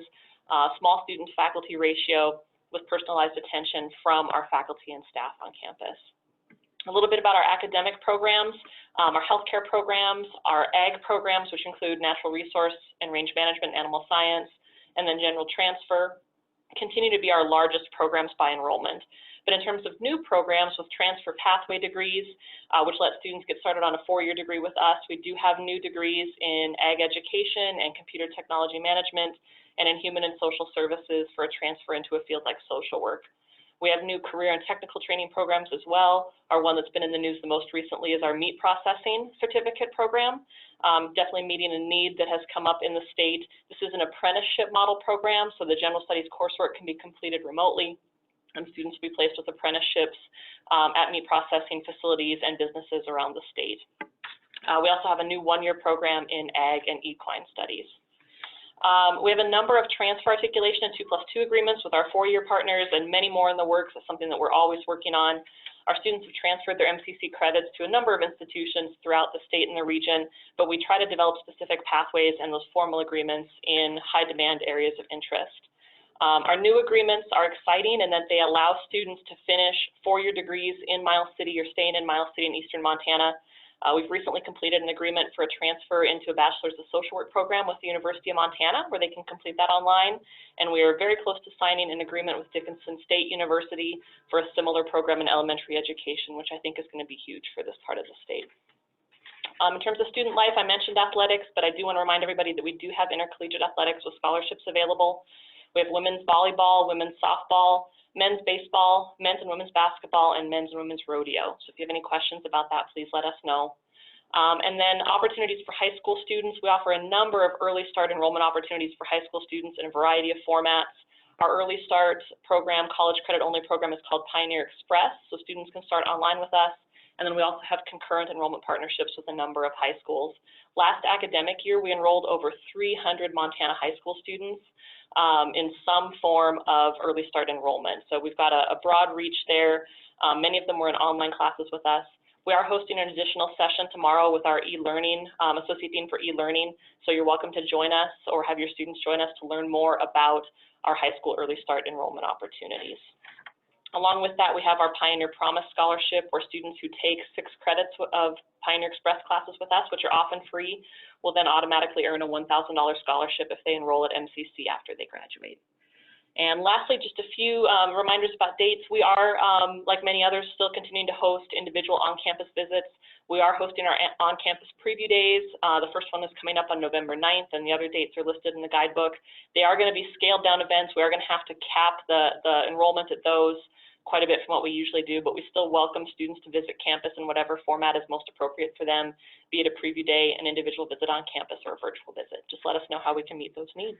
small student-faculty ratio, with personalized attention from our faculty and staff on campus. A little bit about our academic programs, our healthcare programs, our ag programs, which include natural resource and range management, animal science, and then general transfer, continue to be our largest programs by enrollment. But in terms of new programs with transfer pathway degrees, which let students get started on a 4-year degree with us, we do have new degrees in ag education and computer technology management, and in human and social services for a transfer into a field like social work. We have new career and technical training programs as well. Our one that's been in the news the most recently is our meat processing certificate program. Definitely meeting a need that has come up in the state. This is an apprenticeship model program, so the general studies coursework can be completed remotely, and students will be placed with apprenticeships at meat processing facilities and businesses around the state. We also have a new one-year program in ag and equine studies. We have a number of transfer articulation and 2+2 agreements with our 4-year partners and many more in the works. That's something that we're always working on. Our students have transferred their MCC credits to a number of institutions throughout the state and the region, but we try to develop specific pathways and those formal agreements in high demand areas of interest. Our new agreements are exciting in that they allow students to finish 4-year degrees in Miles City or staying in Miles City in Eastern Montana. We've recently completed an agreement for a transfer into a Bachelor's of Social Work program with the University of Montana, where they can complete that online. And we are very close to signing an agreement with Dickinson State University for a similar program in elementary education, which I think is going to be huge for this part of the state. In terms of student life, I mentioned athletics, but I do want to remind everybody that we do have intercollegiate athletics with scholarships available. We have women's volleyball, women's softball, men's baseball, men's and women's basketball, and men's and women's rodeo. So if you have any questions about that, please let us know. And then opportunities for high school students. We offer a number of early start enrollment opportunities for high school students in a variety of formats. Our early start program, college credit only program, is called Pioneer Express, so students can start online with us. And then we also have concurrent enrollment partnerships with a number of high schools. Last academic year, we enrolled over 300 Montana high school students in some form of early start enrollment. So we've got a broad reach there. Many of them were in online classes with us. We are hosting an additional session tomorrow with our e-learning, Associate Dean for e-learning. So you're welcome to join us or have your students join us to learn more about our high school early start enrollment opportunities. Along with that, we have our Pioneer Promise Scholarship, where students who take 6 credits of Pioneer Express classes with us, which are often free, will then automatically earn a $1,000 scholarship if they enroll at MCC after they graduate. And lastly, just a few reminders about dates. We are, like many others, still continuing to host individual on-campus visits. We are hosting our on-campus preview days. The first one is coming up on November 9th, and the other dates are listed in the guidebook. They are going to be scaled down events. We are going to have to cap the enrollment at those quite a bit from what we usually do, but we still welcome students to visit campus in whatever format is most appropriate for them, be it a preview day, an individual visit on campus, or a virtual visit. Just let us know how we can meet those needs.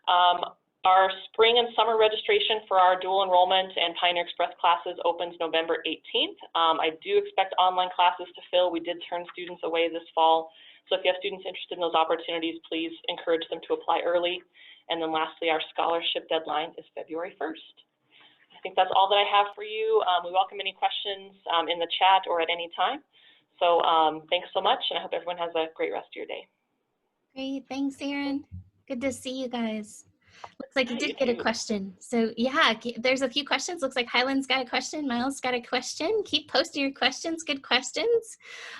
Our spring and summer registration for our dual enrollment and Pioneer Express classes opens November 18th. I do expect online classes to fill. We did turn students away this fall. So if you have students interested in those opportunities, please encourage them to apply early. And then lastly, our scholarship deadline is February 1st. I think that's all that I have for you. We welcome any questions in the chat or at any time. So thanks so much, and I hope everyone has a great rest of your day. Great, thanks, Erin. Good to see you guys. Looks like you did You get a too. question. So yeah, there's a few questions. Looks like Highland's got a question. Miles got a question. Keep posting your questions. Good questions.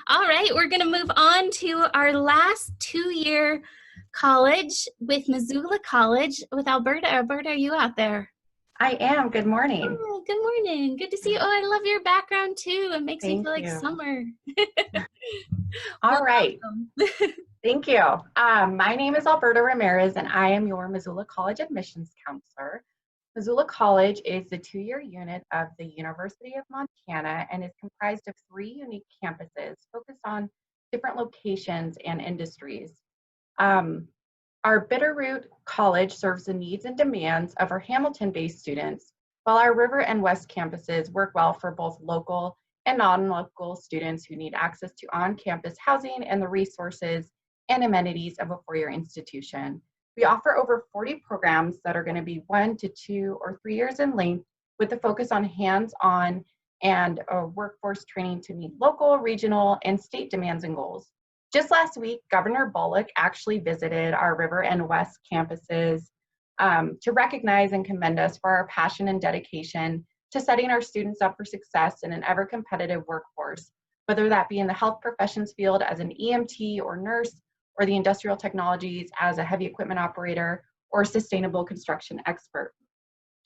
All right, we're going to move on to our last 2-year college with Missoula College with Alberta. Alberta, are you out there? I am. Good morning. Oh, good morning. Good to see you. Oh, I love your background too. It makes me feel like summer. All right. Thank you. My name is Alberta Ramirez, and I am your Missoula College admissions counselor. Missoula College is the 2-year unit of the University of Montana and is comprised of 3 unique campuses focused on different locations and industries. Our Bitterroot College serves the needs and demands of our Hamilton-based students, while our River and West campuses work well for both local and non-local students who need access to on-campus housing and the resources and amenities of a 4-year institution. We offer over 40 programs that are going to be 1 to 2 or 3 years in length, with a focus on hands-on and workforce training to meet local, regional, and state demands and goals. Just last week, Governor Bullock actually visited our River and West campuses to recognize and commend us for our passion and dedication to setting our students up for success in an ever-competitive workforce, whether that be in the health professions field as an EMT or nurse, or the industrial technologies as a heavy equipment operator or sustainable construction expert.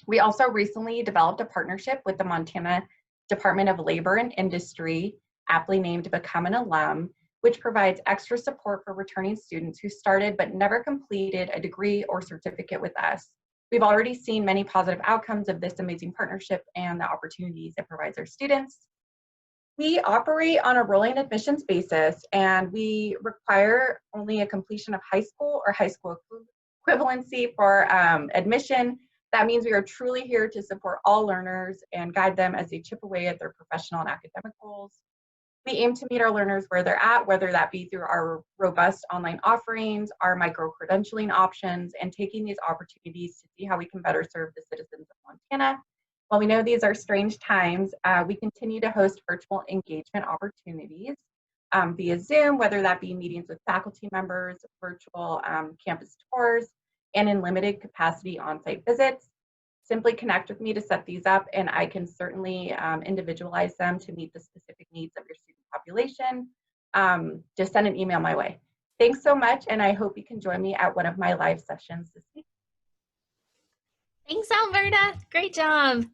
We also recently developed a partnership with the Montana Department of Labor and Industry, aptly named Become an Alum, which provides extra support for returning students who started but never completed a degree or certificate with us. We've already seen many positive outcomes of this amazing partnership and the opportunities it provides our students. We operate on a rolling admissions basis, and we require only a completion of high school or high school equivalency for admission. That means we are truly here to support all learners and guide them as they chip away at their professional and academic goals. We aim to meet our learners where they're at, whether that be through our robust online offerings, our micro-credentialing options, and taking these opportunities to see how we can better serve the citizens of Montana. While we know these are strange times, we continue to host virtual engagement opportunities via Zoom, whether that be meetings with faculty members, virtual campus tours, and in limited capacity on-site visits. Simply connect with me to set these up, and I can certainly individualize them to meet the specific needs of your student population. Just send an email my way. Thanks so much, and I hope you can join me at one of my live sessions this week. Thanks, Alberta. Great job.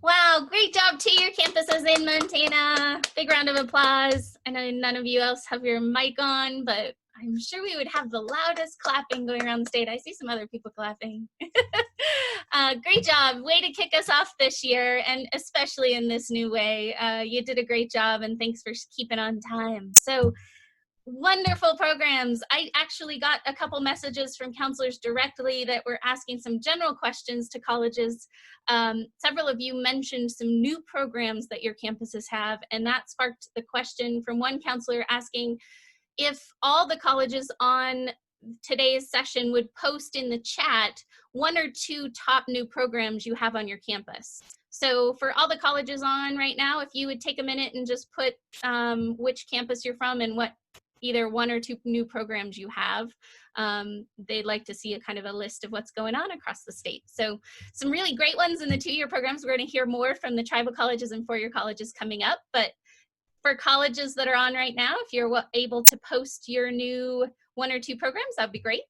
Wow, great job to your campuses in Montana. Big round of applause. I know none of you else have your mic on, but I'm sure we would have the loudest clapping going around the state. I see some other people clapping. Great job. Way to kick us off this year, and especially in this new way. You did a great job, and thanks for keeping on time. So, wonderful programs. I actually got a couple messages from counselors directly that were asking some general questions to colleges. Several of you mentioned some new programs that your campuses have, and that sparked the question from one counselor asking if all the colleges on today's session would post in the chat 1 or 2 top new programs you have on your campus. So for all the colleges on right now, if you would take a minute and just put which campus you're from and what either 1 or 2 new programs you have. They'd like to see a kind of a list of what's going on across the state. So some really great ones in the 2-year programs. We're going to hear more from the tribal colleges and 4-year colleges coming up. But for colleges that are on right now, if you're able to post your new 1 or 2 programs, that'd be great.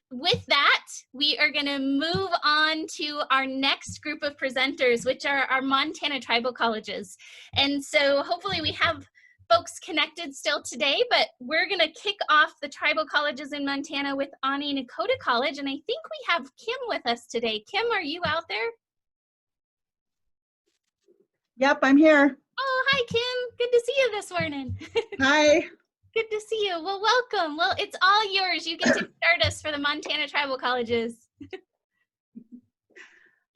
With that, we are going to move on to our next group of presenters, which are our Montana tribal colleges. And so hopefully we have folks connected still today, but we're going to kick off the tribal colleges in Montana with Ani Nakota College. And I think we have Kim with us today. Kim, are you out there? Yep, I'm here. Oh, hi, Kim. Good to see you this morning. Hi. Good to see you. Well, welcome. Well, it's all yours. You get to start us for the Montana tribal colleges.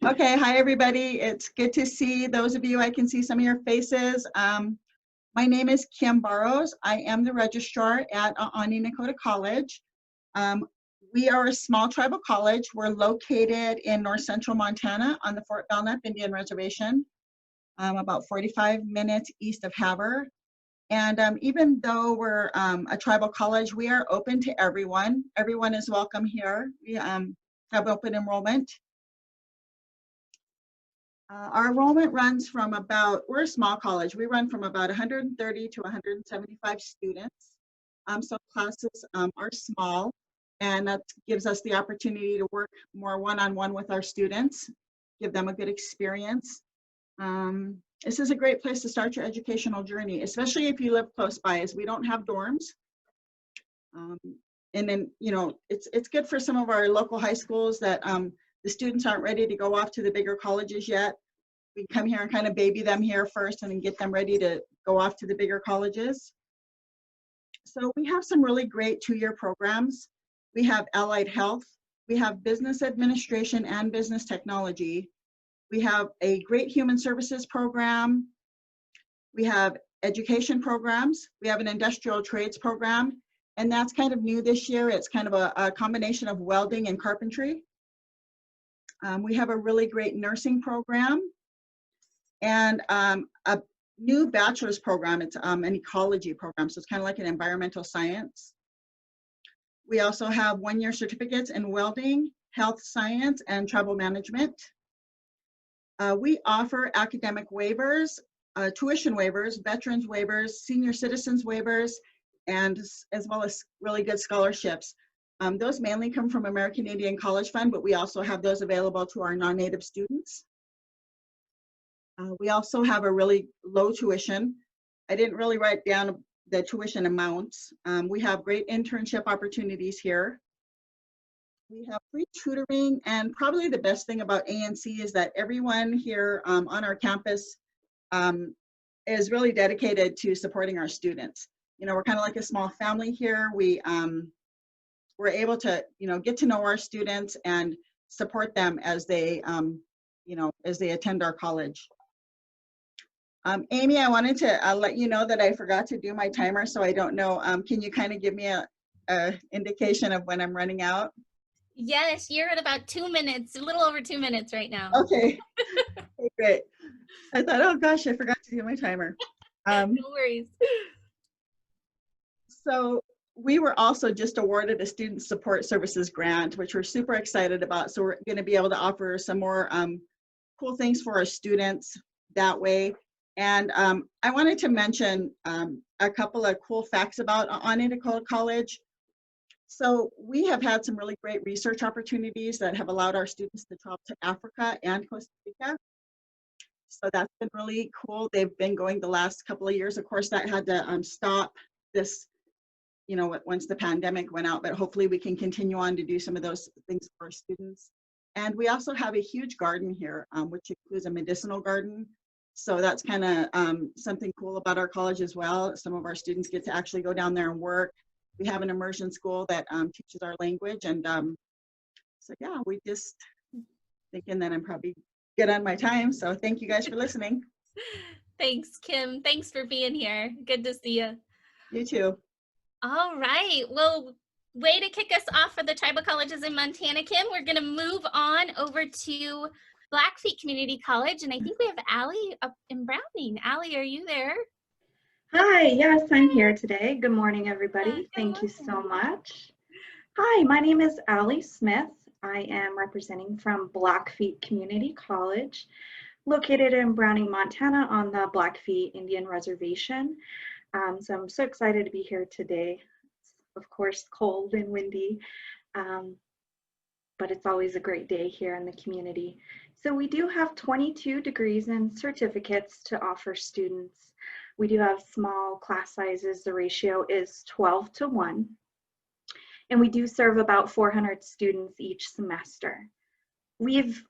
Okay, hi, everybody. It's good to see those of you. I can see some of your faces. My name is Kim Barrows. I am the registrar at Ani Nakota College. We are a small tribal college. We're located in north central Montana on the Fort Belknap Indian Reservation, about 45 minutes east of Havre. And even though we're a tribal college, we are open to everyone. Everyone is welcome here. We have open enrollment. Our enrollment runs from about, we're a small college. We run from about 130 to 175 students. So classes are small, and that gives us the opportunity to work more one-on-one with our students, give them a good experience. This is a great place to start your educational journey, especially if you live close by, as we don't have dorms. And then, you know, it's good for some of our local high schools that the students aren't ready to go off to the bigger colleges yet. We come here and kind of baby them here first and then get them ready to go off to the bigger colleges. So we have some really great 2-year programs. We have allied health. We have business administration and business technology. We have a great human services program. We have education programs. We have an industrial trades program. And that's kind of new this year. It's kind of a combination of welding and carpentry. We have a really great nursing program and a new bachelor's program. It's an ecology program, so it's kind of like an environmental science. We also have 1-year certificates in welding, health science, and tribal management. We offer academic waivers, tuition waivers, veterans waivers, senior citizens waivers, and as well as really good scholarships. Those mainly come from American Indian College Fund, but we also have those available to our non-native students. We also have a really low tuition. I didn't really write down the tuition amounts. We have great internship opportunities here. We have free tutoring, and probably the best thing about ANC is that everyone here on our campus is really dedicated to supporting our students. You know, we're kind of like a small family here. We're able to, you know, get to know our students and support them as they, you know, as they attend our college. Amy, I wanted to let you know that I forgot to do my timer, so I don't know. Can you kind of give me a indication of when I'm running out? Yes, you're at about 2 minutes, a little over 2 minutes right now. Okay, okay, great. I thought, oh gosh, I forgot to do my timer. No worries. So we were also just awarded a Student Support Services grant, which we're super excited about. So we're going to be able to offer some more cool things for our students that way. And I wanted to mention a couple of cool facts about Untitled College. So we have had some really great research opportunities that have allowed our students to travel to Africa and Costa Rica. So that's been really cool. They've been going the last couple of years. Of course, that had to stop this, you know, once the pandemic went out, but hopefully we can continue on to do some of those things for our students. And we also have a huge garden here, which includes a medicinal garden. So that's kind of something cool about our college as well. Some of our students get to actually go down there and work. We have an immersion school that teaches our language. And so yeah, we just thinking that I'm probably good on my time. So thank you guys for listening. Thanks, Kim. Thanks for being here. Good to see you. You too. All right. Well, way to kick us off for the tribal colleges in Montana, Kim. We're going to move on over to Blackfeet Community College. And I think we have Allie up in Browning. Allie, are you there? Hi, yes, I'm here today. Good morning, everybody. Thank you so much. Hi, my name is Allie Smith. I am representing from Blackfeet Community College, located in Browning, Montana on the Blackfeet Indian Reservation. So I'm so excited to be here today. It's, of course, cold and windy, but it's always a great day here in the community. So we do have 22 degrees and certificates to offer students. We do have small class sizes. The ratio is 12:1. And we do serve about 400 students each semester. We've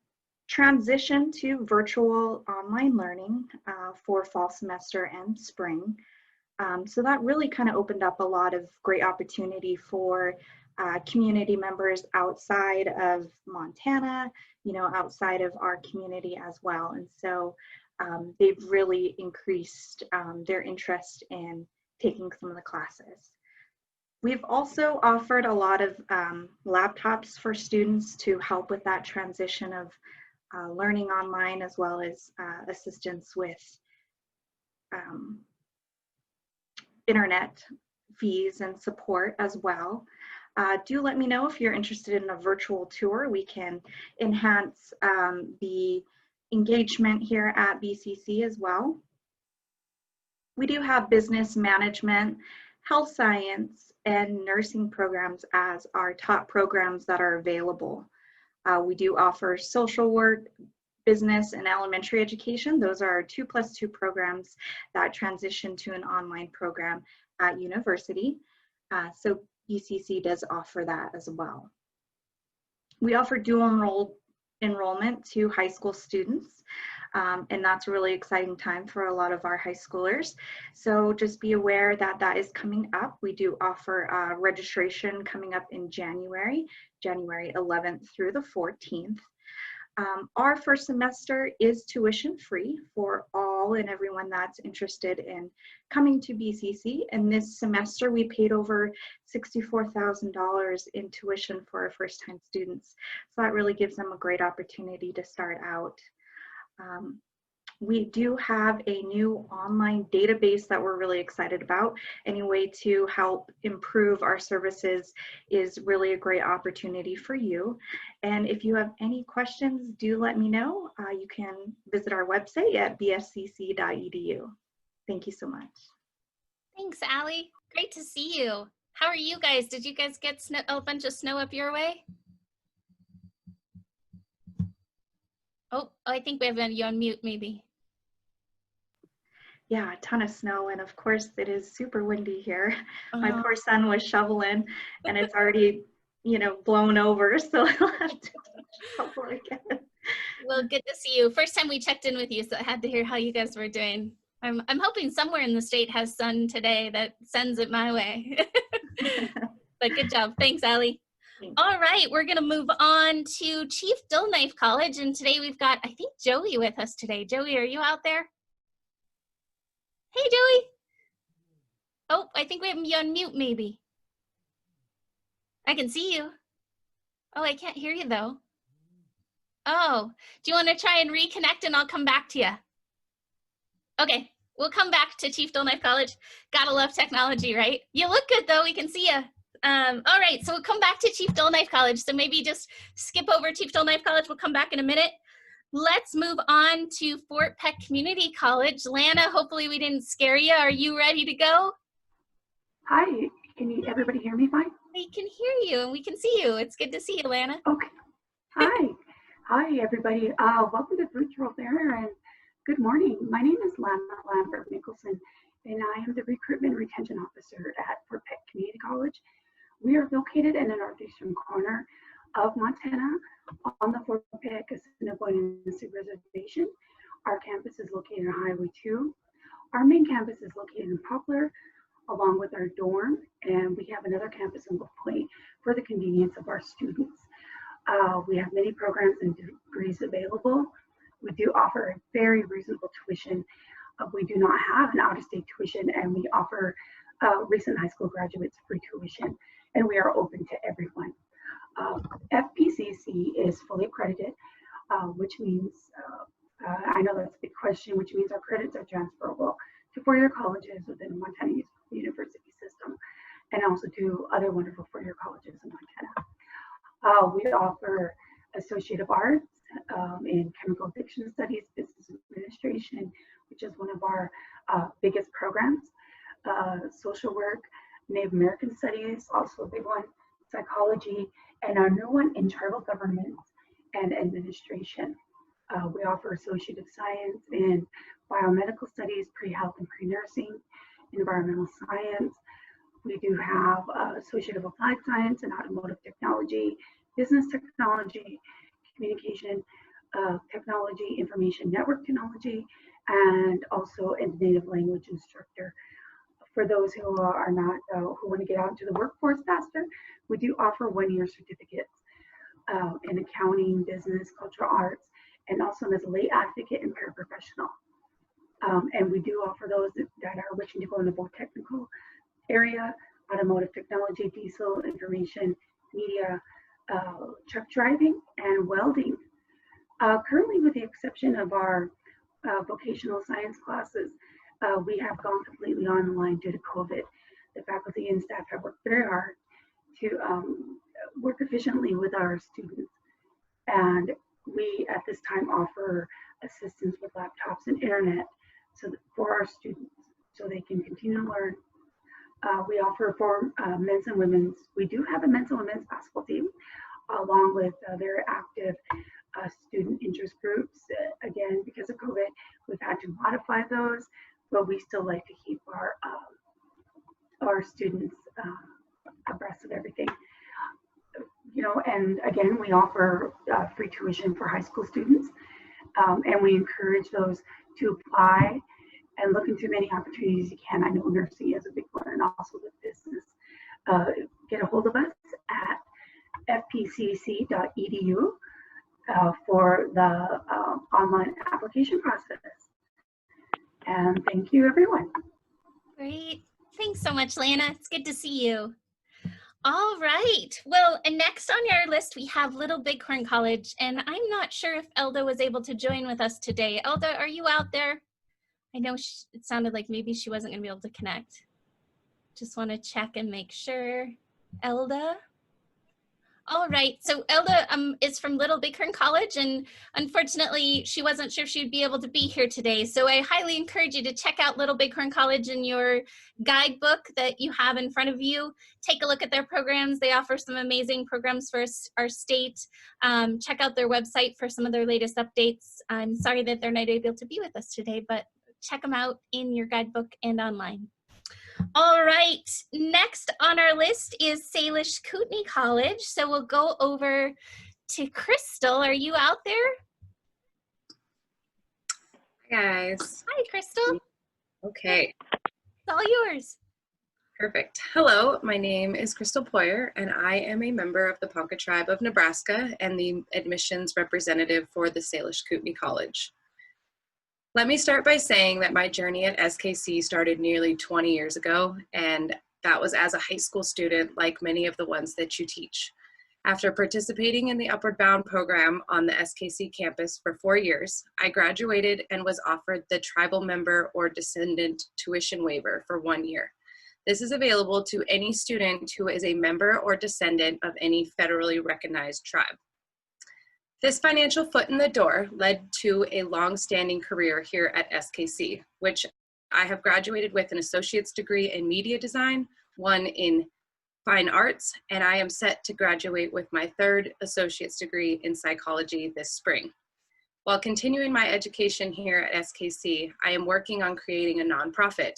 transitioned to virtual online learning for fall semester and spring. So that really kind of opened up a lot of great opportunity for community members outside of Montana, you know, outside of our community as well. And so they've really increased their interest in taking some of the classes. We've also offered a lot of laptops for students to help with that transition of learning online, as well as assistance with internet fees and support as well. Do let me know if you're interested in a virtual tour. We can enhance the engagement here at BCC as well. We do have business management, health science, and nursing programs as our top programs that are available. We do offer social work, business, and elementary education. Those are our 2+2 programs that transition to an online program at university. So BCC does offer that as well. We offer dual enrollment to high school students, and that's a really exciting time for a lot of our high schoolers. So just be aware that that is coming up. We do offer registration coming up in January 11th through the 14th. Our first semester is tuition free for all and everyone that's interested in coming to BCC. And this semester we paid over $64,000 in tuition for our first time students. So that really gives them a great opportunity to start out. We do have a new online database that we're really excited about. Any way to help improve our services is really a great opportunity for you. And if you have any questions, do let me know. You can visit our website at bscc.edu. Thank you so much. Thanks, Allie. Great to see you. How are you guys? Did you guys get a bunch of snow up your way? Oh, I think we have you on mute maybe. Yeah, a ton of snow, and of course it is super windy here. My poor son was shoveling, and it's already blown over. So I'll have to cover again. Well, good to see you. First time we checked in with you, so I had to hear how you guys were doing. I'm hoping somewhere in the state has sun today that sends it my way. But good job. Thanks, Allie. All right, we're going to move on to Chief Dullknife College, and today we've got, I think, Joey with us today. Joey, are you out there? Hey, Joey. Oh, I think we have you on mute, maybe. I can see you. Oh, I can't hear you, though. Oh, do you want to try and reconnect, and I'll come back to you? Okay, we'll come back to Chief Dullknife College. Gotta love technology, right? You look good, though. We can see you. All right, so we'll come back to Chief Dullknife College. So maybe just skip over Chief Dullknife College. We'll come back in a minute. Let's move on to Fort Peck Community College. Lana, hopefully we didn't scare you. Are you ready to go? Hi, can everybody hear me fine? We can hear you and we can see you. It's good to see you, Lana. Okay. Hi. Hi, everybody. Welcome to Virtual Fair and good morning. My name is Lana Lambert Nicholson, and I am the Recruitment Retention Officer at Fort Peck Community College. We are located in the northeastern corner of Montana on the Fort Peck Assiniboine Reservation. Our campus is located on Highway 2. Our main campus is located in Poplar, along with our dorm, and we have another campus in Wolf Point for the convenience of our students. We have many programs and degrees available. We do offer a very reasonable tuition. We do not have an out-of-state tuition, and we offer recent high school graduates free tuition, and we are open to everyone. FPCC is fully accredited, which means, I know that's a big question, which means our credits are transferable to four-year colleges within the Montana University system, and also to other wonderful four-year colleges in Montana. We offer Associate of Arts in Chemical Addiction Studies, Business Administration, which is one of our biggest programs, Social Work, Native American Studies, also a big one, Psychology, and our new one in Tribal Government and Administration. We offer Associate of Science in Biomedical Studies, Pre-Health and Pre-Nursing, Environmental Science. We do have Associate of Applied Science in Automotive Technology, Business Technology, Communication Technology, Information Network Technology, and also a Native Language Instructor. For those who are not, who want to get out into the workforce faster, we do offer one-year certificates in accounting, business, cultural arts, and also as a lay advocate and paraprofessional. And we do offer those that are wishing to go into both technical area, automotive technology, diesel, information, media, truck driving, and welding. Currently, with the exception of our vocational science classes, we have gone completely online due to COVID. The faculty and staff have worked very hard to work efficiently with our students. And we, at this time, offer assistance with laptops and internet for our students so they can continue to learn. We offer for men's and women's. We do have a men's and women's basketball team, along with very active student interest groups. Again, because of COVID, we've had to modify those, but we still like to keep our students abreast of everything. You know, and again, we offer free tuition for high school students, and we encourage those to apply and look into many opportunities you can. I know nursing is a big one, and also with business. Get a hold of us at fpcc.edu for the online application process. And thank you, everyone. Great. Thanks so much, Lana. It's good to see you. All right. Well, and next on our list, we have Little Bighorn College, and I'm not sure if Elda was able to join with us today. Elda, are you out there? I know it sounded like maybe she wasn't going to be able to connect. Just want to check and make sure. Elda? All right, so Elda is from Little Bighorn College, and unfortunately, she wasn't sure if she would be able to be here today. So I highly encourage you to check out Little Bighorn College in your guidebook that you have in front of you. Take a look at their programs. They offer some amazing programs for our state. Check out their website for some of their latest updates. I'm sorry that they're not able to be with us today, but check them out in your guidebook and online. All right, next on our list is Salish Kootenai College. So we'll go over to Crystal. Are you out there? Hi guys. Hi, Crystal. Okay, It's all yours. perfect. Hello, my name is Crystal Poyer, and I am a member of the Ponca Tribe of Nebraska and the admissions representative for the Salish Kootenai College. Let me start by saying that my journey at SKC started nearly 20 years ago, and that was as a high school student like many of the ones that you teach. After participating in the Upward Bound program on the SKC campus for 4 years, I graduated and was offered the tribal member or descendant tuition waiver for 1 year. This is available to any student who is a member or descendant of any federally recognized tribe. This financial foot in the door led to a long-standing career here at SKC, which I have graduated with an associate's degree in media design, one in fine arts, and I am set to graduate with my third associate's degree in psychology this spring. While continuing my education here at SKC, I am working on creating a nonprofit,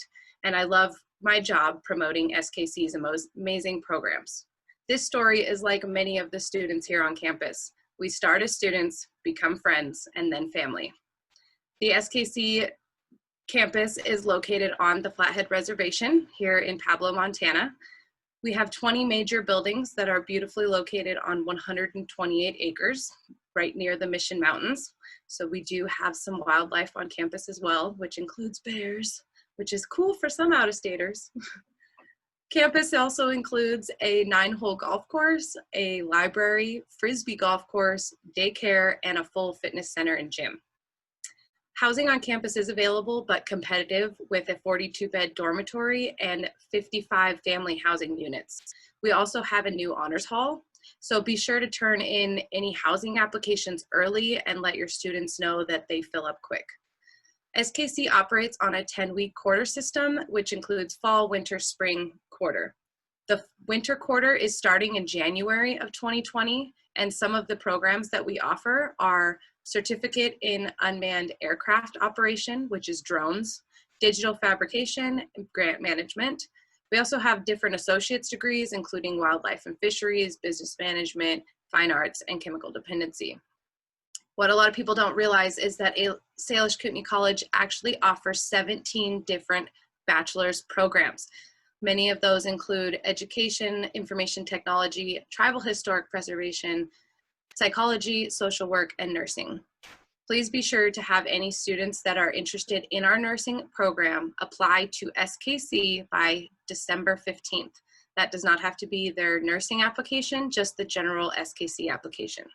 and I love my job promoting SKC's amazing programs. This story is like many of the students here on campus. We start as students, become friends, and then family. The SKC campus is located on the Flathead Reservation here in Pablo, Montana. We have 20 major buildings that are beautifully located on 128 acres, right near the Mission Mountains. So we do have some wildlife on campus as well, which includes bears, which is cool for some out-of-staters. Campus also includes a 9-hole golf course, a library, frisbee golf course, daycare, and a full fitness center and gym. Housing on campus is available but competitive with a 42-bed dormitory and 55 family housing units. We also have a new honors hall, so be sure to turn in any housing applications early and let your students know that they fill up quick. SKC operates on a 10-week quarter system, which includes fall, winter, spring quarter. The winter quarter is starting in January of 2020, and some of the programs that we offer are Certificate in Unmanned Aircraft Operation, which is drones, digital fabrication, and grant management. We also have different associate's degrees, including wildlife and fisheries, business management, fine arts, and chemical dependency. What a lot of people don't realize is that Salish Kootenai College actually offers 17 different bachelor's programs. Many of those include education, information technology, tribal historic preservation, psychology, social work, and nursing. Please be sure to have any students that are interested in our nursing program apply to SKC by December 15th. That does not have to be their nursing application, just the general SKC application.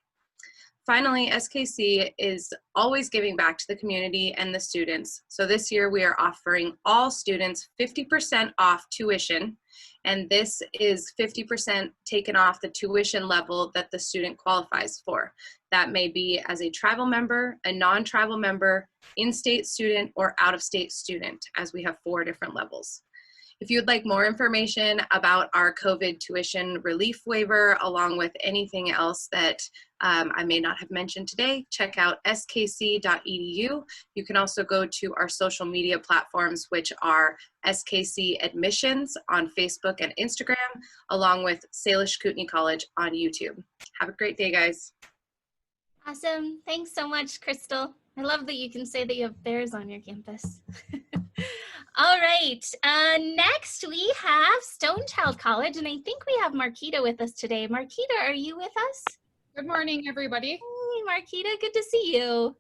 Finally, SKC is always giving back to the community and the students. So this year we are offering all students 50% off tuition, and this is 50% taken off the tuition level that the student qualifies for. That may be as a tribal member, a non-tribal member, in-state student, or out-of-state student, as we have 4 different levels. If you'd like more information about our COVID tuition relief waiver, along with anything else that I may not have mentioned today, check out skc.edu. You can also go to our social media platforms, which are SKC Admissions on Facebook and Instagram, along with Salish Kootenai College on YouTube. Have a great day, guys. Awesome. Thanks so much, Crystal. I love that you can say that you have bears on your campus. All right, next we have Stonechild College, and I think we have Marquita with us today. Marquita, are you with us? Good morning, everybody. Hey, Marquita, good to see you.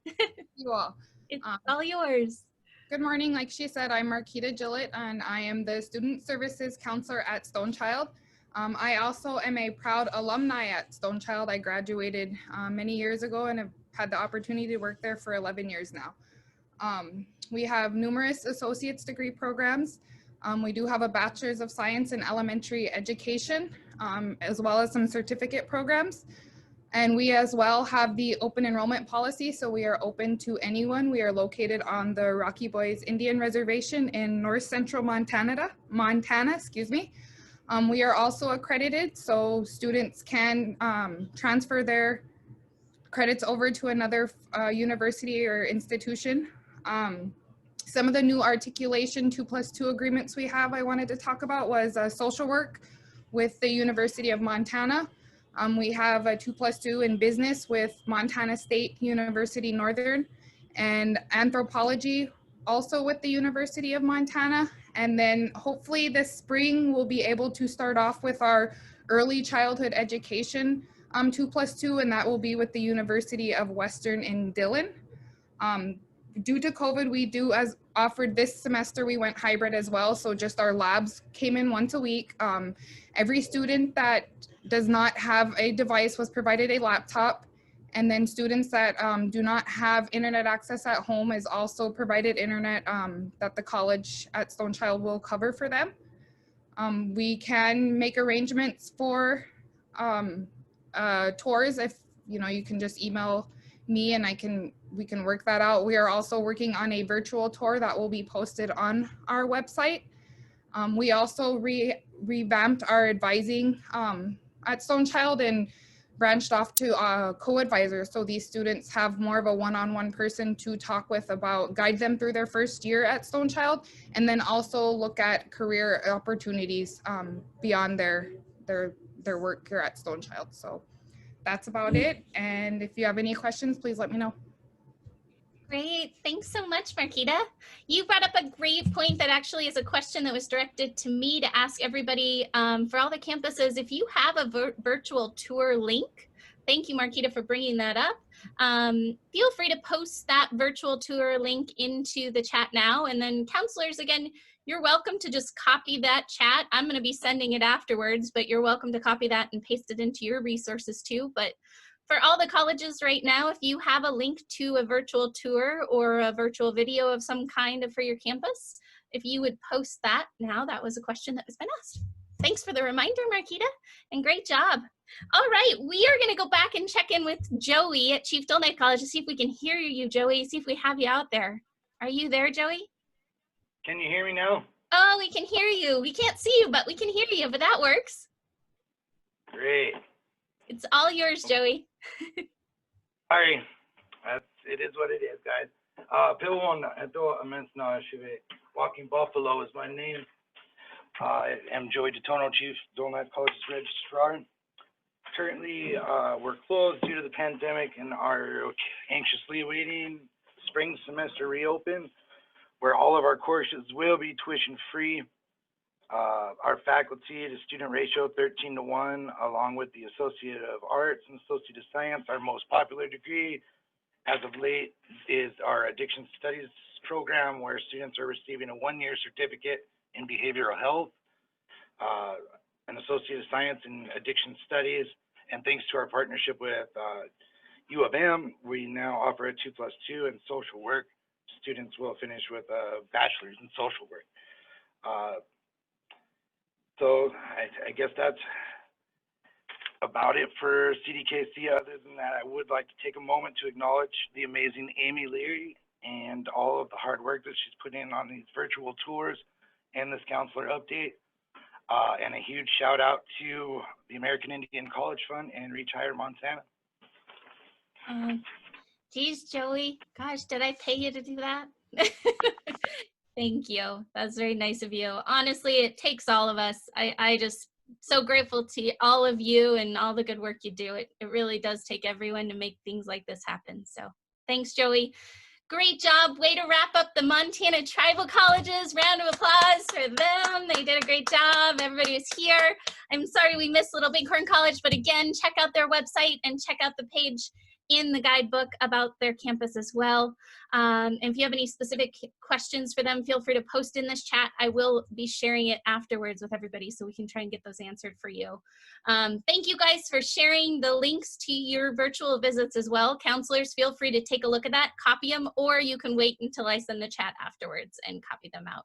You all. It's all yours. Good morning. Like she said, I'm Marquita Gillett, and I am the Student Services Counselor at Stonechild. I also am a proud alumni at Stonechild. I graduated many years ago and have had the opportunity to work there for 11 years now. We have numerous associate's degree programs. We do have a Bachelor's of Science in Elementary Education, as well as some certificate programs. And we as well have the open enrollment policy, so we are open to anyone. We are located on the Rocky Boys Indian Reservation in north central Montana. We are also accredited, so students can transfer their credits over to another university or institution. Some of the new articulation 2+2 agreements we have I wanted to talk about was social work with the University of Montana. We have a 2+2 in business with Montana State University Northern, and anthropology also with the University of Montana. And then hopefully this spring we'll be able to start off with our early childhood education 2+2, and that will be with the University of Western in Dillon. Due to COVID, we do as offered this semester, we went hybrid as well. So just our labs came in once a week. Every student that does not have a device was provided a laptop. And then students that do not have internet access at home is also provided internet that the college at Stone Child will cover for them. We can make arrangements for tours if, you can just email me and we can work that out. We are also working on a virtual tour that will be posted on our website. We also revamped our advising at Stone Child and branched off to co-advisors. So these students have more of a one-on-one person to talk with guide them through their first year at Stone Child, and then also look at career opportunities beyond their work here at Stone Child. So that's about it. And if you have any questions, please let me know. Great. Thanks so much, Marquita. You brought up a great point that actually is a question that was directed to me to ask everybody for all the campuses. If you have a virtual tour link, thank you, Marquita, for bringing that up. Feel free to post that virtual tour link into the chat now. And then counselors, again, you're welcome to just copy that chat. I'm going to be sending it afterwards, but you're welcome to copy that and paste it into your resources too. But for all the colleges right now, if you have a link to a virtual tour or a virtual video of some kind for your campus, if you would post that now, that was a question that was been asked. Thanks for the reminder, Marquita, and great job. All right, we are going to go back and check in with Joey at Chief Dolnite College to see if we can hear you, Joey, see if we have you out there. Are you there, Joey? Can you hear me now? Oh, we can hear you. We can't see you, but we can hear you, but that works. Great. It's all yours, Joey. Sorry, it is what it is, guys. Walking Buffalo is my name. I am Joey DeTono, Chief Dolnite College's registrar. Currently, we're closed due to the pandemic and are anxiously awaiting spring semester reopen, where all of our courses will be tuition free. Our faculty to student ratio 13:1, along with the Associate of Arts and Associate of Science. Our most popular degree as of late is our Addiction Studies program, where students are receiving a 1-year certificate in behavioral health, an Associate of Science in Addiction Studies, and thanks to our partnership with U of M, we now offer a 2+2 in social work. Students will finish with a bachelor's in social work. So I guess that's about it for CDKC. Other than that, I would like to take a moment to acknowledge the amazing Amy Leary and all of the hard work that she's put in on these virtual tours and this counselor update. And a huge shout out to the American Indian College Fund and Reach Higher Montana. Geez, Joey, gosh, did I pay you to do that? Thank you. That's very nice of you. Honestly, it takes all of us. I just so grateful to all of you and all the good work you do. It really does take everyone to make things like this happen. So thanks, Joey. Great job. Way to wrap up the Montana Tribal Colleges. Round of applause for them. They did a great job. Everybody was here. I'm sorry we missed Little Bighorn College, but again, check out their website and check out the page in the guidebook about their campus as well. And if you have any specific questions for them, feel free to post in this chat. I will be sharing it afterwards with everybody so we can try and get those answered for you. Thank you guys for sharing the links to your virtual visits as well. Counselors, feel free to take a look at that, copy them, or you can wait until I send the chat afterwards and copy them out.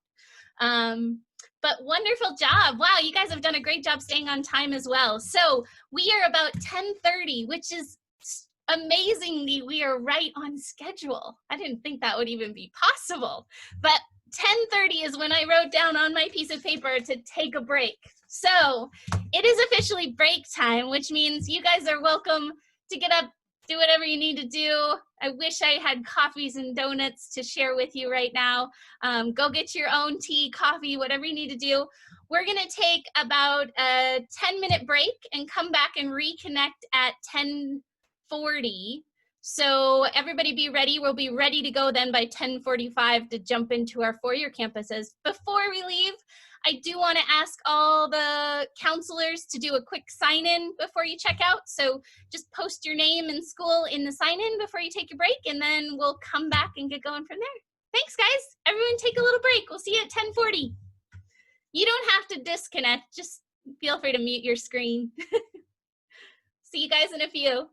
But wonderful job. Wow, you guys have done a great job staying on time as well. So we are about 10:30, which is amazingly, we are right on schedule. I didn't think that would even be possible, but 10:30 is when I wrote down on my piece of paper to take a break. So it is officially break time, which means you guys are welcome to get up, do whatever you need to do. I wish I had coffees and donuts to share with you right now. Go get your own tea, coffee, whatever you need to do. We're gonna take about a 10-minute break and come back and reconnect at 10:40. So everybody be ready. We'll be ready to go then by 10:45 to jump into our four-year campuses. Before we leave, I do want to ask all the counselors to do a quick sign-in before you check out. So just post your name and school in the sign-in before you take your break, and then we'll come back and get going from there. Thanks, guys. Everyone take a little break. We'll see you at 10:40. You don't have to disconnect. Just feel free to mute your screen. See you guys in a few.